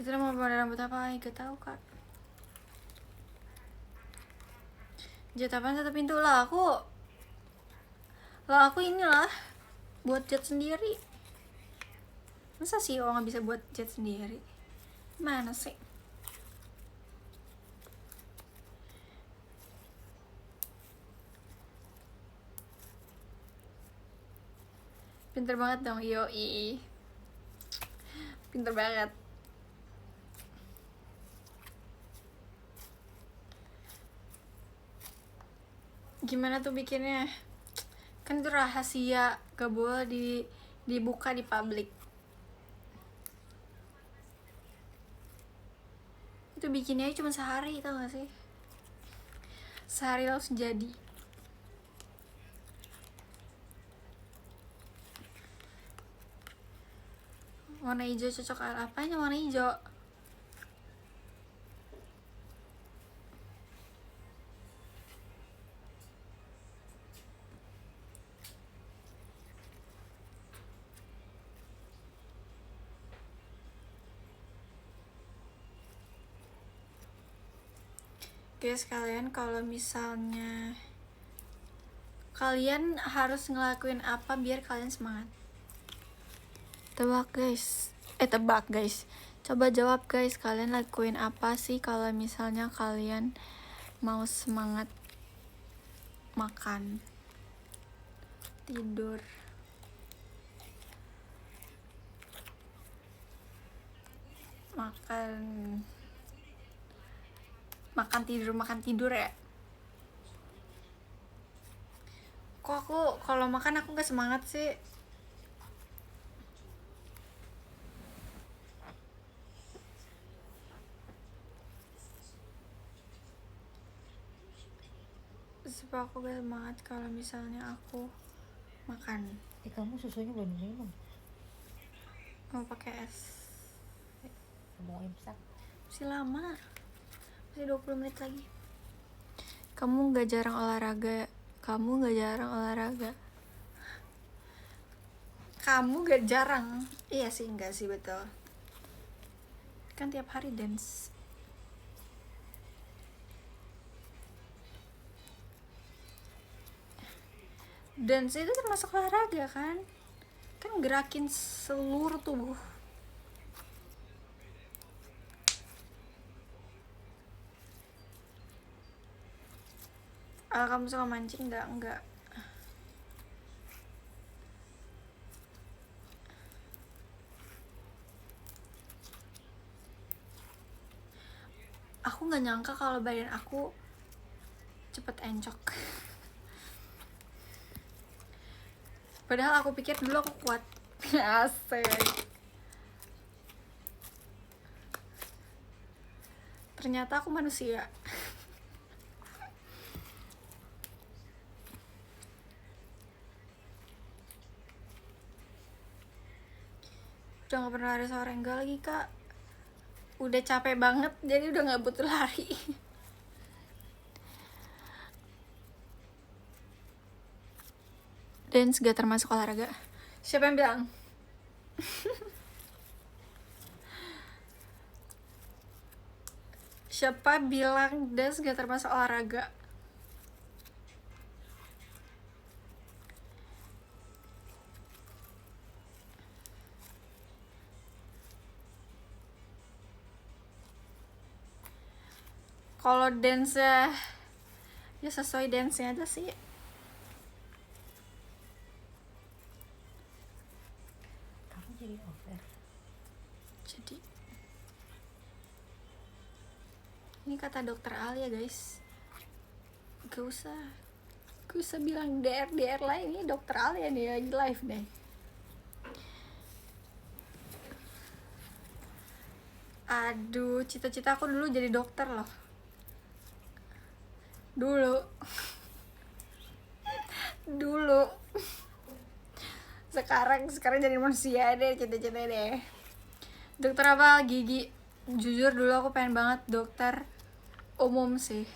Itu mau warna rambut apa? Gak tahu Kak. Jet apaan 1 pintu lah aku inilah buat jet sendiri. Masa sih orang bisa buat jet sendiri? Mana sih? Pinter banget dong, yoi. Pinter banget. Gimana tuh bikinnya? Kan itu rahasia, gak boleh dibuka di publik. Itu bikinnya cuma sehari, tau gak sih? Sehari langsung jadi. Warna hijau cocok apanya warna hijau? Guys, kalian kalau misalnya kalian harus ngelakuin apa biar kalian semangat? Tebak guys, coba jawab guys, kalian lakuin apa sih kalau misalnya kalian mau semangat? Makan, tidur, makan tidur ya. Kok aku kalau makan aku gak semangat sih? Sebab aku gak semangat kalau misalnya aku makan. Kamu susunya belum minum? Mau pakai es. Mau imsak? Masih lama, masih 20 menit lagi. Kamu gak jarang olahraga. Kamu gak jarang. Iya sih, enggak sih, betul. Kan tiap hari dance. Dance itu termasuk olahraga kan? Kan gerakin seluruh tubuh. Kamu suka mancing? Enggak. Aku nggak nyangka kalau badan aku cepet encok. Padahal aku pikir dulu aku kuat. Asik. Ternyata aku manusia. Udah gak pernah lari sore, enggak lagi kak, udah capek banget jadi udah nggak butuh lari. Dance gak termasuk olahraga? Siapa yang bilang? Siapa bilang dance gak termasuk olahraga? Kalau dance ya sesuai dance-nya aja sih. Kamu jadi over. Jadi ini kata dokter Ali ya guys, gak usah bilang DR lain, ini dokter Ali ya nih lagi live deh. Aduh, cita-cita aku dulu jadi dokter loh. Dulu. Sekarang jadi manusia deh, cita-cita deh. Dokter apa? Gigi. Jujur dulu aku pengen banget dokter umum sih.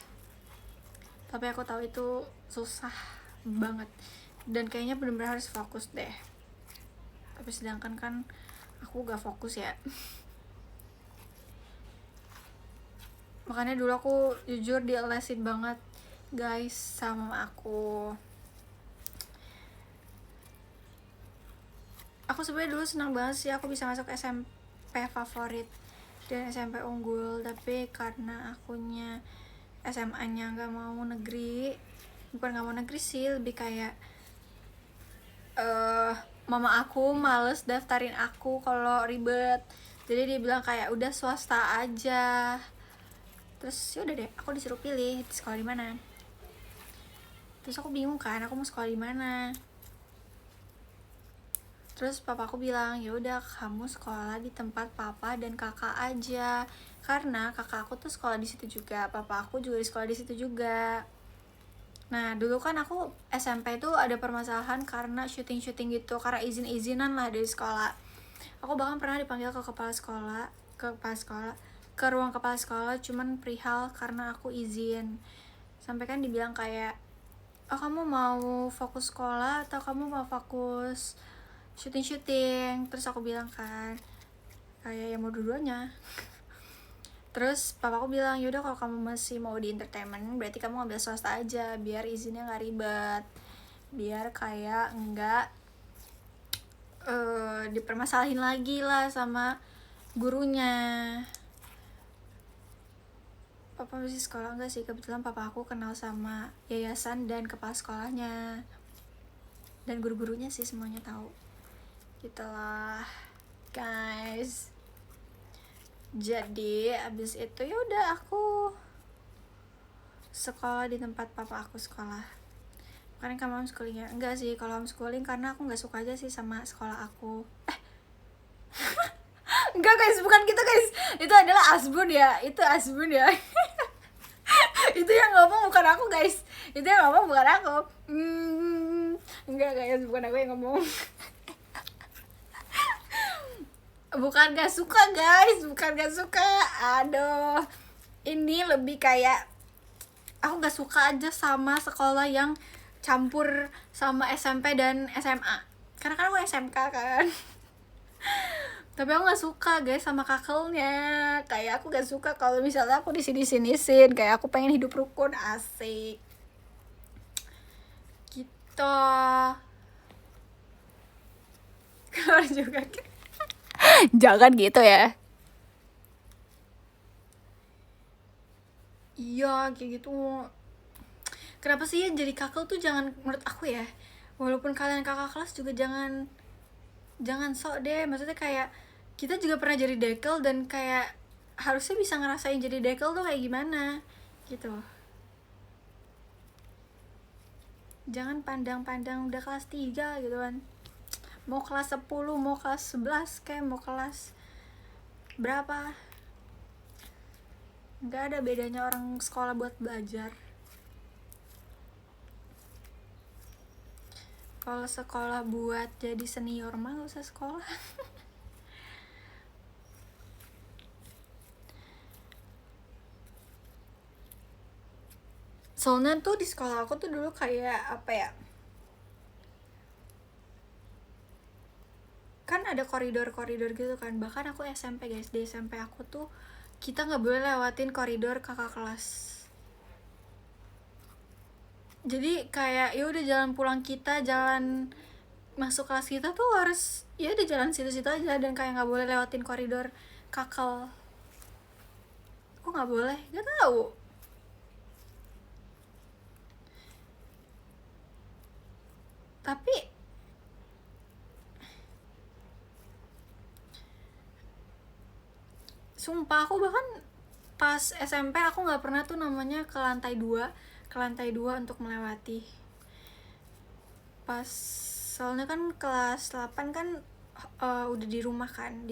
Tapi aku tahu itu susah banget. Dan kayaknya bener-bener harus fokus deh. Tapi sedangkan kan aku gak fokus ya. Makanya dulu aku jujur dielesin banget guys sama aku. Aku sebenarnya dulu senang banget sih aku bisa masuk SMP favorit dan SMP unggul, tapi karena akunya SMA-nya nggak mau negeri, bukan nggak mau negeri sih, lebih kayak mama aku males daftarin aku kalau ribet, jadi dia bilang kayak udah swasta aja. Terus yaudah deh, aku disuruh pilih di sekolah di mana. Terus aku bingung kan, aku mau sekolah di mana. Terus papa aku bilang, ya udah kamu sekolah di tempat papa dan kakak aja, karena kakak aku tuh sekolah di situ juga, papa aku juga di sekolah di situ juga. Nah dulu kan aku SMP tuh ada permasalahan karena syuting gitu, karena izinan lah dari sekolah. Aku bahkan pernah dipanggil ke ruang kepala sekolah, cuman perihal karena aku izin. Sampai kan dibilang kayak, oh kamu mau fokus sekolah atau kamu mau fokus syuting. Terus aku bilang kan kayak ya mau dua-duanya. Terus papa aku bilang, yaudah kalau kamu masih mau di entertainment berarti kamu ngambil swasta aja, biar izinnya nggak ribet, biar kayak nggak dipermasalahin lagi lah sama gurunya. Papa masih sekolah enggak sih, kebetulan papa aku kenal sama yayasan dan kepala sekolahnya dan guru-gurunya sih, semuanya tahu gitulah guys. Jadi abis itu ya udah aku sekolah di tempat papa aku sekolah. Karena kamu homeschoolingnya enggak sih, kalau homeschooling karena aku nggak suka aja sih sama sekolah aku. Enggak guys, bukan gitu guys, itu adalah Asbun ya, itu Asbun ya. Itu yang ngomong bukan aku guys, itu yang ngomong bukan aku. Enggak guys, bukan aku yang ngomong. Bukan gak suka guys, bukan gak suka. Aduh, ini lebih kayak aku gak suka aja sama sekolah yang campur sama SMP dan SMA. Karena kan aku SMK kan. Tapi aku gak suka guys sama kakelnya. Kayak aku gak suka kalau misalnya aku disini-sinisin. Kayak aku pengen hidup rukun, asik gitu. Keluar juga jangan gitu ya. Iya kayak gitu. Kenapa sih ya jadi kakel tuh, jangan, menurut aku ya, walaupun kalian kakak kelas juga jangan sok deh. Maksudnya kayak kita juga pernah jadi dekel dan kayak harusnya bisa ngerasain jadi dekel tuh kayak gimana gitu. Jangan pandang-pandang udah kelas 3 gitu kan, mau kelas 10, mau kelas 11 kayak mau kelas berapa, nggak ada bedanya orang sekolah buat belajar. Kalau sekolah buat jadi senior mah gak usah sekolah. Soalnya tuh di sekolah aku tuh dulu kayak apa ya, kan ada koridor-koridor gitu kan. Bahkan aku SMP guys, di SMP aku tuh kita nggak boleh lewatin koridor kakak kelas. Jadi kayak ya udah jalan pulang kita, jalan masuk kelas kita tuh harus ya udah jalan situ-situ aja, dan kayak nggak boleh lewatin koridor kakak. Kok nggak boleh? Gak tahu. Tapi sumpah aku bahkan pas SMP aku nggak pernah tuh namanya ke lantai 2, untuk melewati. Pas soalnya kan kelas 8 kan udah dirumahkan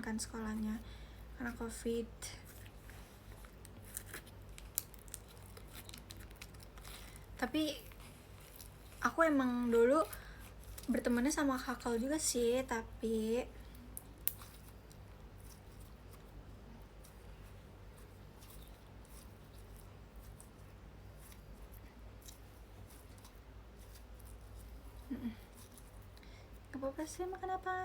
kan sekolahnya karena COVID. Tapi aku emang dulu bertemannya sama kakak juga sih, tapi gak apa-apa sih. Makan apa?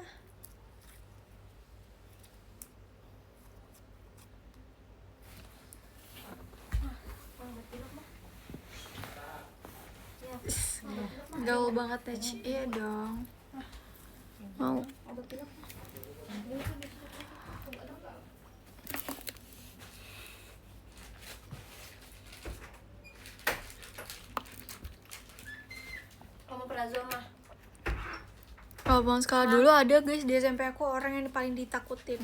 Gaul banget ya, iya dong. Mau Omeprazol mah. kalau bang sekolah dulu ada guys di SMP aku orang yang paling ditakutin.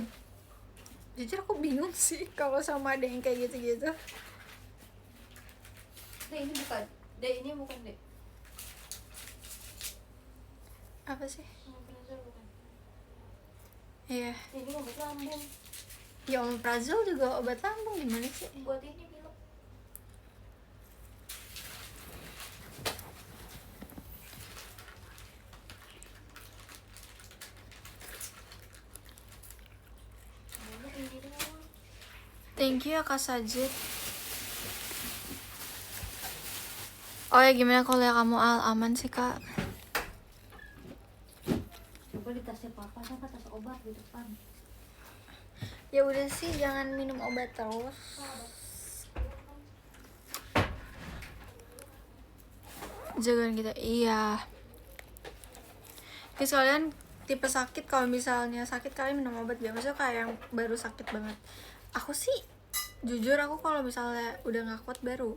Jujur aku bingung sih kalau sama ada yang kayak gitu-gitu. Dek, ini bukan. Dek, ini bukan, Dek. Apa sih? Omeprazol bukan. Iya. Ini obat lambung. Ya omeprazol juga obat lambung, gimana sih? Buat ini pilek. Ini doang. Thank you ya Kak Sajid. Oh ya, gimana kalau ya kamu aman sih Kak? Coba di tasnya papa, sama tas obat di depan. Ya udah sih, jangan minum obat terus. Jangan gitu. Iya. Terus kalian tipe sakit, kalau misalnya sakit kalian minum obat gak? Maksudnya kayak yang baru sakit banget. Aku sih jujur aku kalau misalnya udah nggak kuat baru,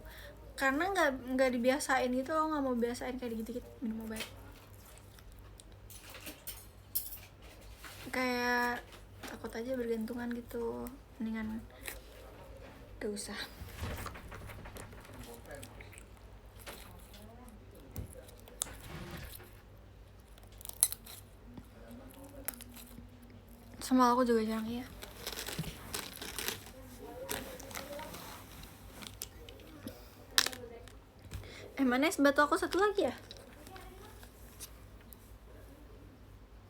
karena nggak dibiasain gitu loh, nggak mau biasain kayak dikit-dikit minum obat. Kayak takut aja bergantungan gitu, mendingan gak usah. Sama aku juga jarang ya. Mana es batu aku satu lagi ya?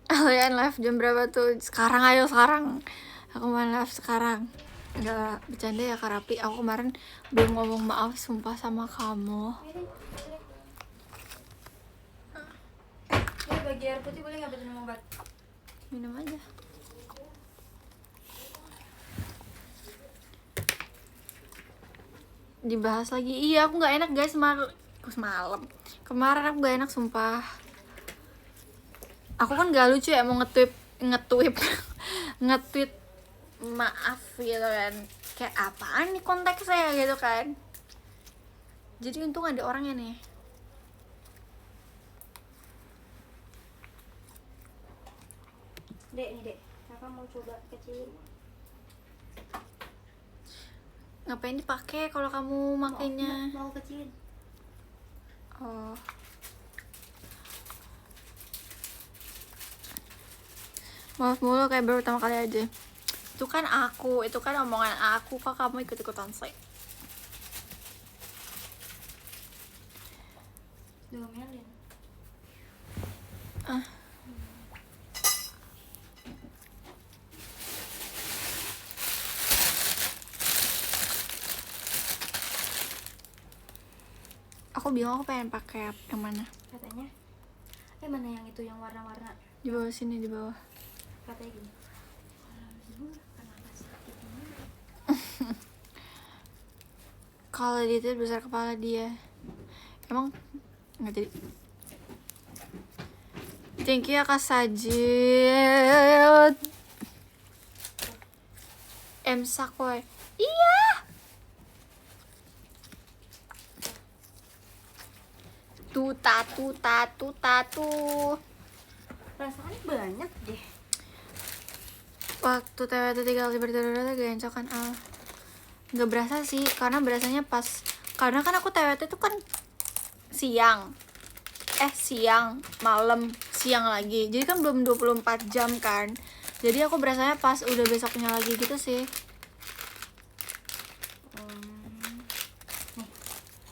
Kalian live jam berapa tuh? Sekarang, ayo sekarang. Aku main live sekarang. Enggak bercanda ya Kak Rapi. Aku kemarin belum ngomong maaf sumpah sama kamu. Ini bagi air putih boleh nggak buat minum obat? Minum aja. Dibahas lagi. Iya, aku nggak enak guys semalam. Kemarin aku nggak enak sumpah. Aku kan gak lucu ya mau nge-tweet nge-tweet maaf gitu kan. Kayak apaan nih konteksnya gitu kan. Jadi untung ada orangnya nih. Dek, nih Dek, kakak mau coba kecilin. Ngapain dipakai kalau kamu makainya? Mau kecilin. Oh. Maaf mulu kayak baru pertama kali aja. Itu kan omongan aku, kok kamu ikut-ikutan sih? Diomelin. Ah. Aku bingung aku pengen pakai yang mana. Katanya mana yang itu yang warna-warna? Di bawah sini, di bawah. Katanya gini. Kenapa sakit ini? Kalau dia itu besar kepala dia. Emang nggak jadi. Thank you ya Kak Sajid. Sakoy. Iya. Tatu. Rasanya banyak deh. Waktu TWT 3 kali berturut-turut gak encokan al. Nggak berasa sih, karena berasanya pas. Karena kan aku TWT tuh kan siang, malam, siang lagi. Jadi kan belum 24 jam kan. Jadi aku berasanya pas udah besoknya lagi gitu sih.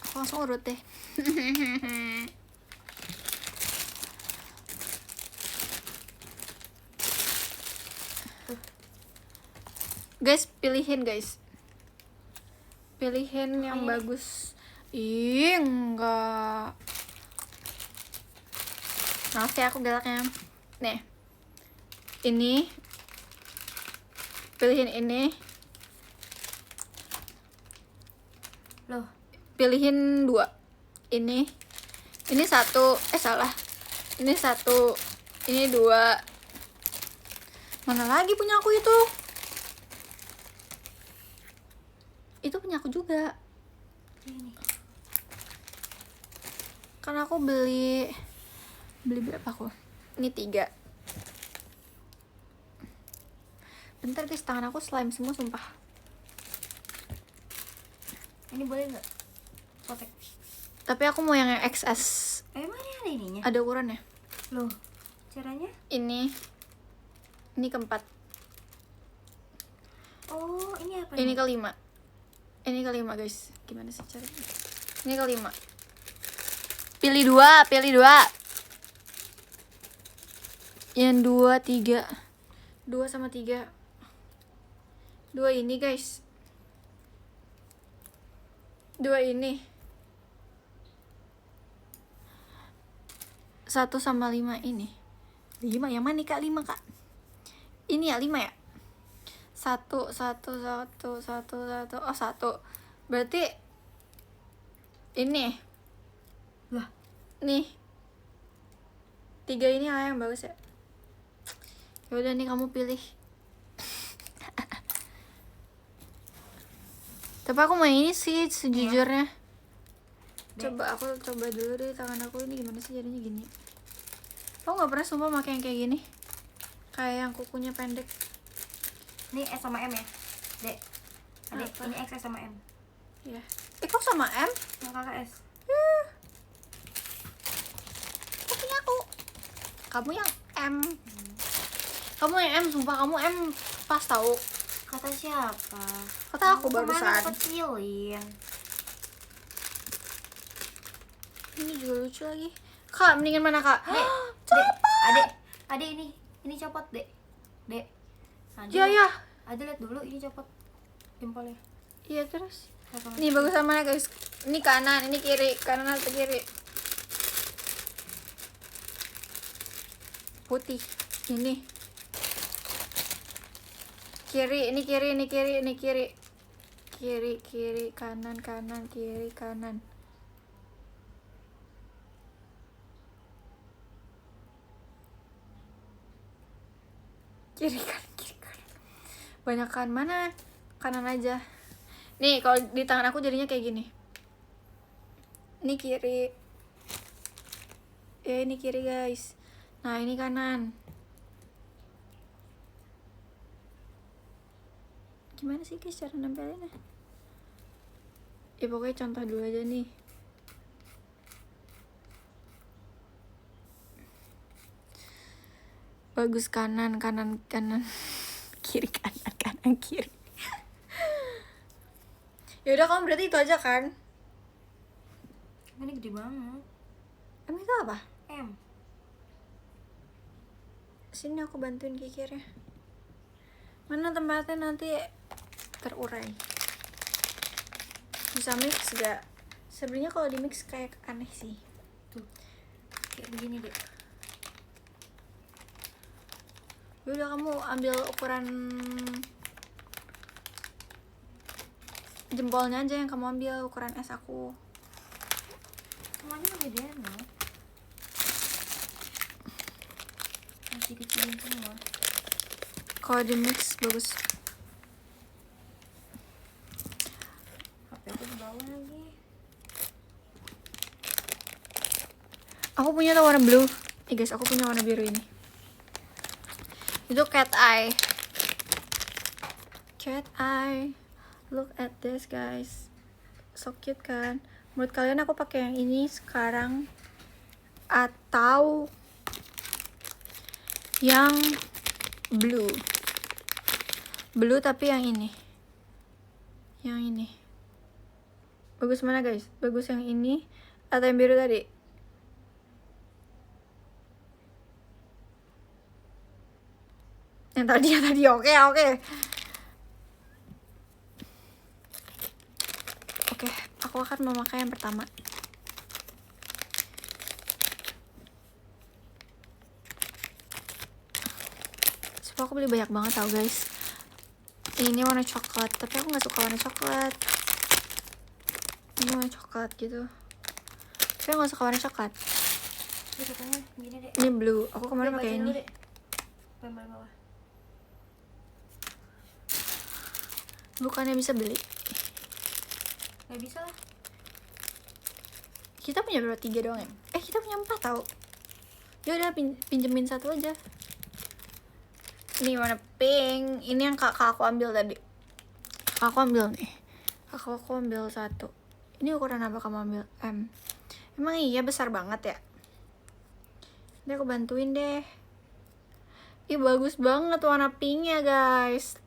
Aku langsung urut deh. Guys, pilihin yang bagus. Ih, enggak. Maaf ya aku galaknya. Nih. Ini. Pilihin ini. Loh, Pilihin 2. Ini 1. Salah. Ini 1. Ini 2. Mana lagi punya aku itu? Itu punya aku juga. ini. Karena aku beli berapa aku? Ini 3. Bentar guys, tangan aku slime semua sumpah. Ini boleh nggak? Potek. Tapi aku mau yang XS. Emang ini ada ininya? Ada ukurannya. Loh, caranya? Ini keempat. Oh, ini apa Ini nih? kelima. Ini kelima guys. Gimana sih caranya? Ini kelima. Pilih 2. Yang 2, 3. 2 sama 3. 2 ini guys. 2 ini. 1 sama 5 ini. 5 yang mana nih Kak? 5 Kak. Ini ya 5 ya? 1. Oh 1. Berarti ini. Lah, Nih. 3 ini yang bagus ya. Ya udah nih kamu pilih. Tapi aku mau ini sih sejujurnya. Aku coba dulu deh tangan aku ini gimana sih jadinya gini. Aku nggak pernah sumpah pakai yang kayak gini. Kayak yang kukunya pendek. ini S sama M ya? Dek. Adek, Apa? ini XS sama M. Ya. Kok sama M? Yang kakak S. Kok punya aku? Kamu yang M. Kamu yang M, sumpah kamu M pas tahu. Kata siapa? Kata aku kemarin barusan. kecilin. Ini juga lucu lagi. Kak, mendingan mana Kak? Dek, adek ini copot, Dek. Dek. Ya. Ade lihat dulu ini copot jempolnya. Iya terus. Apa? Ini bagusan mana guys? Ini kanan, ini kiri, kanan atau kiri? Putih. Ini. Kiri, ini kiri. Kiri, kanan, kiri, kanan. Kiri kanan. Banyakan mana? Kanan aja. Nih, kalau di tangan aku jadinya kayak gini. Ini kiri. Ya, ini kiri, guys. Nah, ini kanan. Gimana sih, guys, cara nempelinnya? Ya, pokoknya contoh dulu aja nih. Bagus kanan. Kiri, kanan, kiri. Yaudah, kamu berarti itu aja kan? Ini gede banget. Emang itu apa? M. Sini aku bantuin kikirnya. Mana tempatnya nanti terurai. Bisa mix gak? Sebenarnya kalau di mix kayak aneh sih. Tuh. Kayak begini, Dek. Udah kamu ambil ukuran jempolnya aja yang kamu ambil, ukuran es aku. Semuanya gedean loh. Masih kecilin semua. Kalau di mix bagus. HP aku di bawah lagi. Aku punya tuh warna blue. Guys, aku punya warna biru ini. Itu cat eye. Cat eye. Look at this guys. So cute kan? Menurut kalian aku pakai yang ini sekarang atau yang blue? Blue tapi yang ini. Yang ini. Bagus mana guys? Bagus yang ini atau yang biru tadi? Yang tadi oke. Oke, aku akan memakai yang pertama. Sebab aku beli banyak banget tau guys. Ini warna coklat, tapi aku nggak suka warna coklat. Ini warna coklat gitu. Tapi aku nggak suka warna coklat. Ini katanya gini, Dek. Ini blue. Aku kemarin Dek, pakai bacain ini. dulu, Dek. Paling bawah. Bukannya bisa beli? Gak bisa lah. Kita punya berapa? 3 doang ya? Kita punya 4 tau. Ya udah pinjemin satu aja. Ini warna pink. Ini yang kakak aku ambil tadi. Aku ambil nih. Aku ambil satu. Ini ukuran apa kamu ambil? M. Emang iya besar banget ya? Nanti aku bantuin deh. Ih bagus banget warna pinknya guys.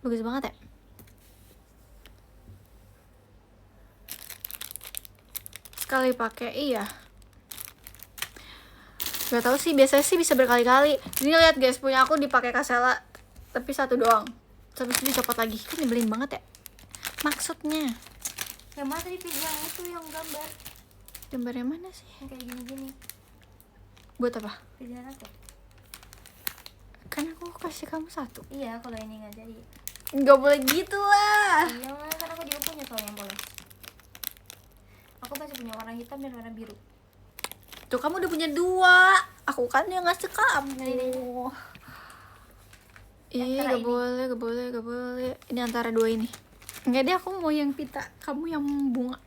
Bagus banget ya? Sekali pakai iya. Gak tau sih, biasanya sih bisa berkali-kali. Ini lihat guys, punya aku dipakai Kasela tapi satu doang. Terus itu dicopot lagi. Kan nyebelin banget ya. Maksudnya Yang mana tadi yang itu yang gambar? gambar yang mana sih? Yang kayak gini-gini. Buat apa? Pilihan aku. Kan aku kasih kamu satu. Iya, kalau ini nggak jadi. Nggak boleh gitu lah. Iya, kan aku juga punya soalnya yang boleh. Aku masih punya warna hitam dan warna biru. Tuh kamu udah punya 2. Aku kan yang ngasih kamu. Ih, Antara gak boleh. Ini antara 2 ini. Enggak deh, aku mau yang pita. Kamu yang bunga.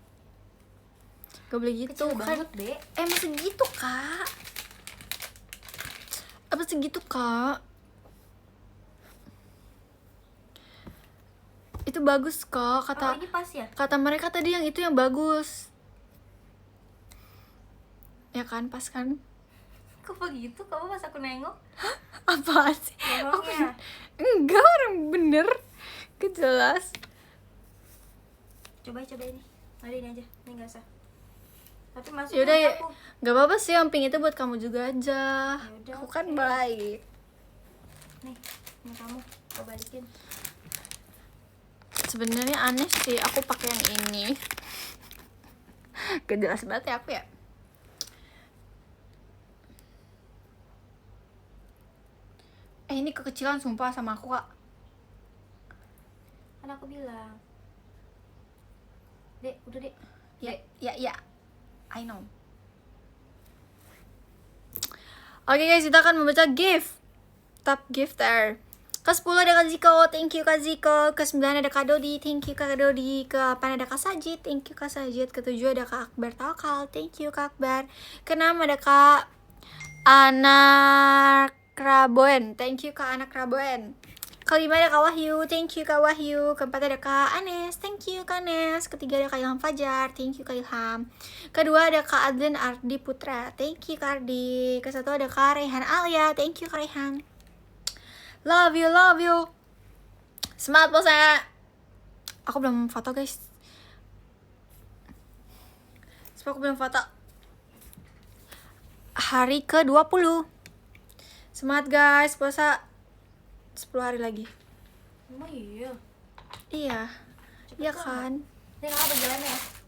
Gak boleh gitu Kecil kan. banget, Dek. Emang segitu kak? Apa segitu kak? Itu bagus kok Oh, ini pas ya? kata mereka tadi yang itu yang bagus. Ya kan, pas kan? Kok begitu? Kamu pas aku nengok? Apa sih? Bohongnya. Enggak, orang bener. Kejelas. Coba ini. Ada ini aja. Ini nggak usah. Tapi masuk Yaudah ya, aku. gak apa-apa sih, yang pink itu buat kamu juga aja. Yaudah, Aku kan oke. baik. Nih, ini kamu. Kau balikin. Sebenarnya aneh sih aku pakai yang ini. Gak jelas banget ya aku ya. Ini kekecilan sumpah sama aku kak. Kan aku bilang. Dek, udah Dek. Ya. I know. Oke guys, kita akan membaca gift. Top gifter. Ke-10 ada Kak Ziko, thank you Kak Ziko. Ke-9 ada Kak Dodi, thank you Kak Dodi. Ke-8 ada Kak Sajid, thank you Kak Sajid. Ke-7 ada Kak Akbar Tawakal, thank you Kak Akbar. Ke-6 ada Kak Anak Raboen, thank you Kak Anak Raboen. Ke-5 ada Kak Wahyu, thank you Kak Wahyu. Ke-4 ada Kak Anes, thank you Kak Anes. Ke-3 ada Kak Ilham Fajar, thank you Kak Ilham. Ke-2 ada Kak Adlen Ardi Putra, thank you Kak Ardi. Ke-1 ada Kak Rehan Alia, thank you Kak Rehan. Love you. Semangat bosnya. Aku belum foto guys. Sebab aku belum foto. Hari ke-20. Semangat guys, puasa 10 hari lagi. Emang iya. Iya. Cepet Iya banget. kan? Ini kakak perjalannya ya.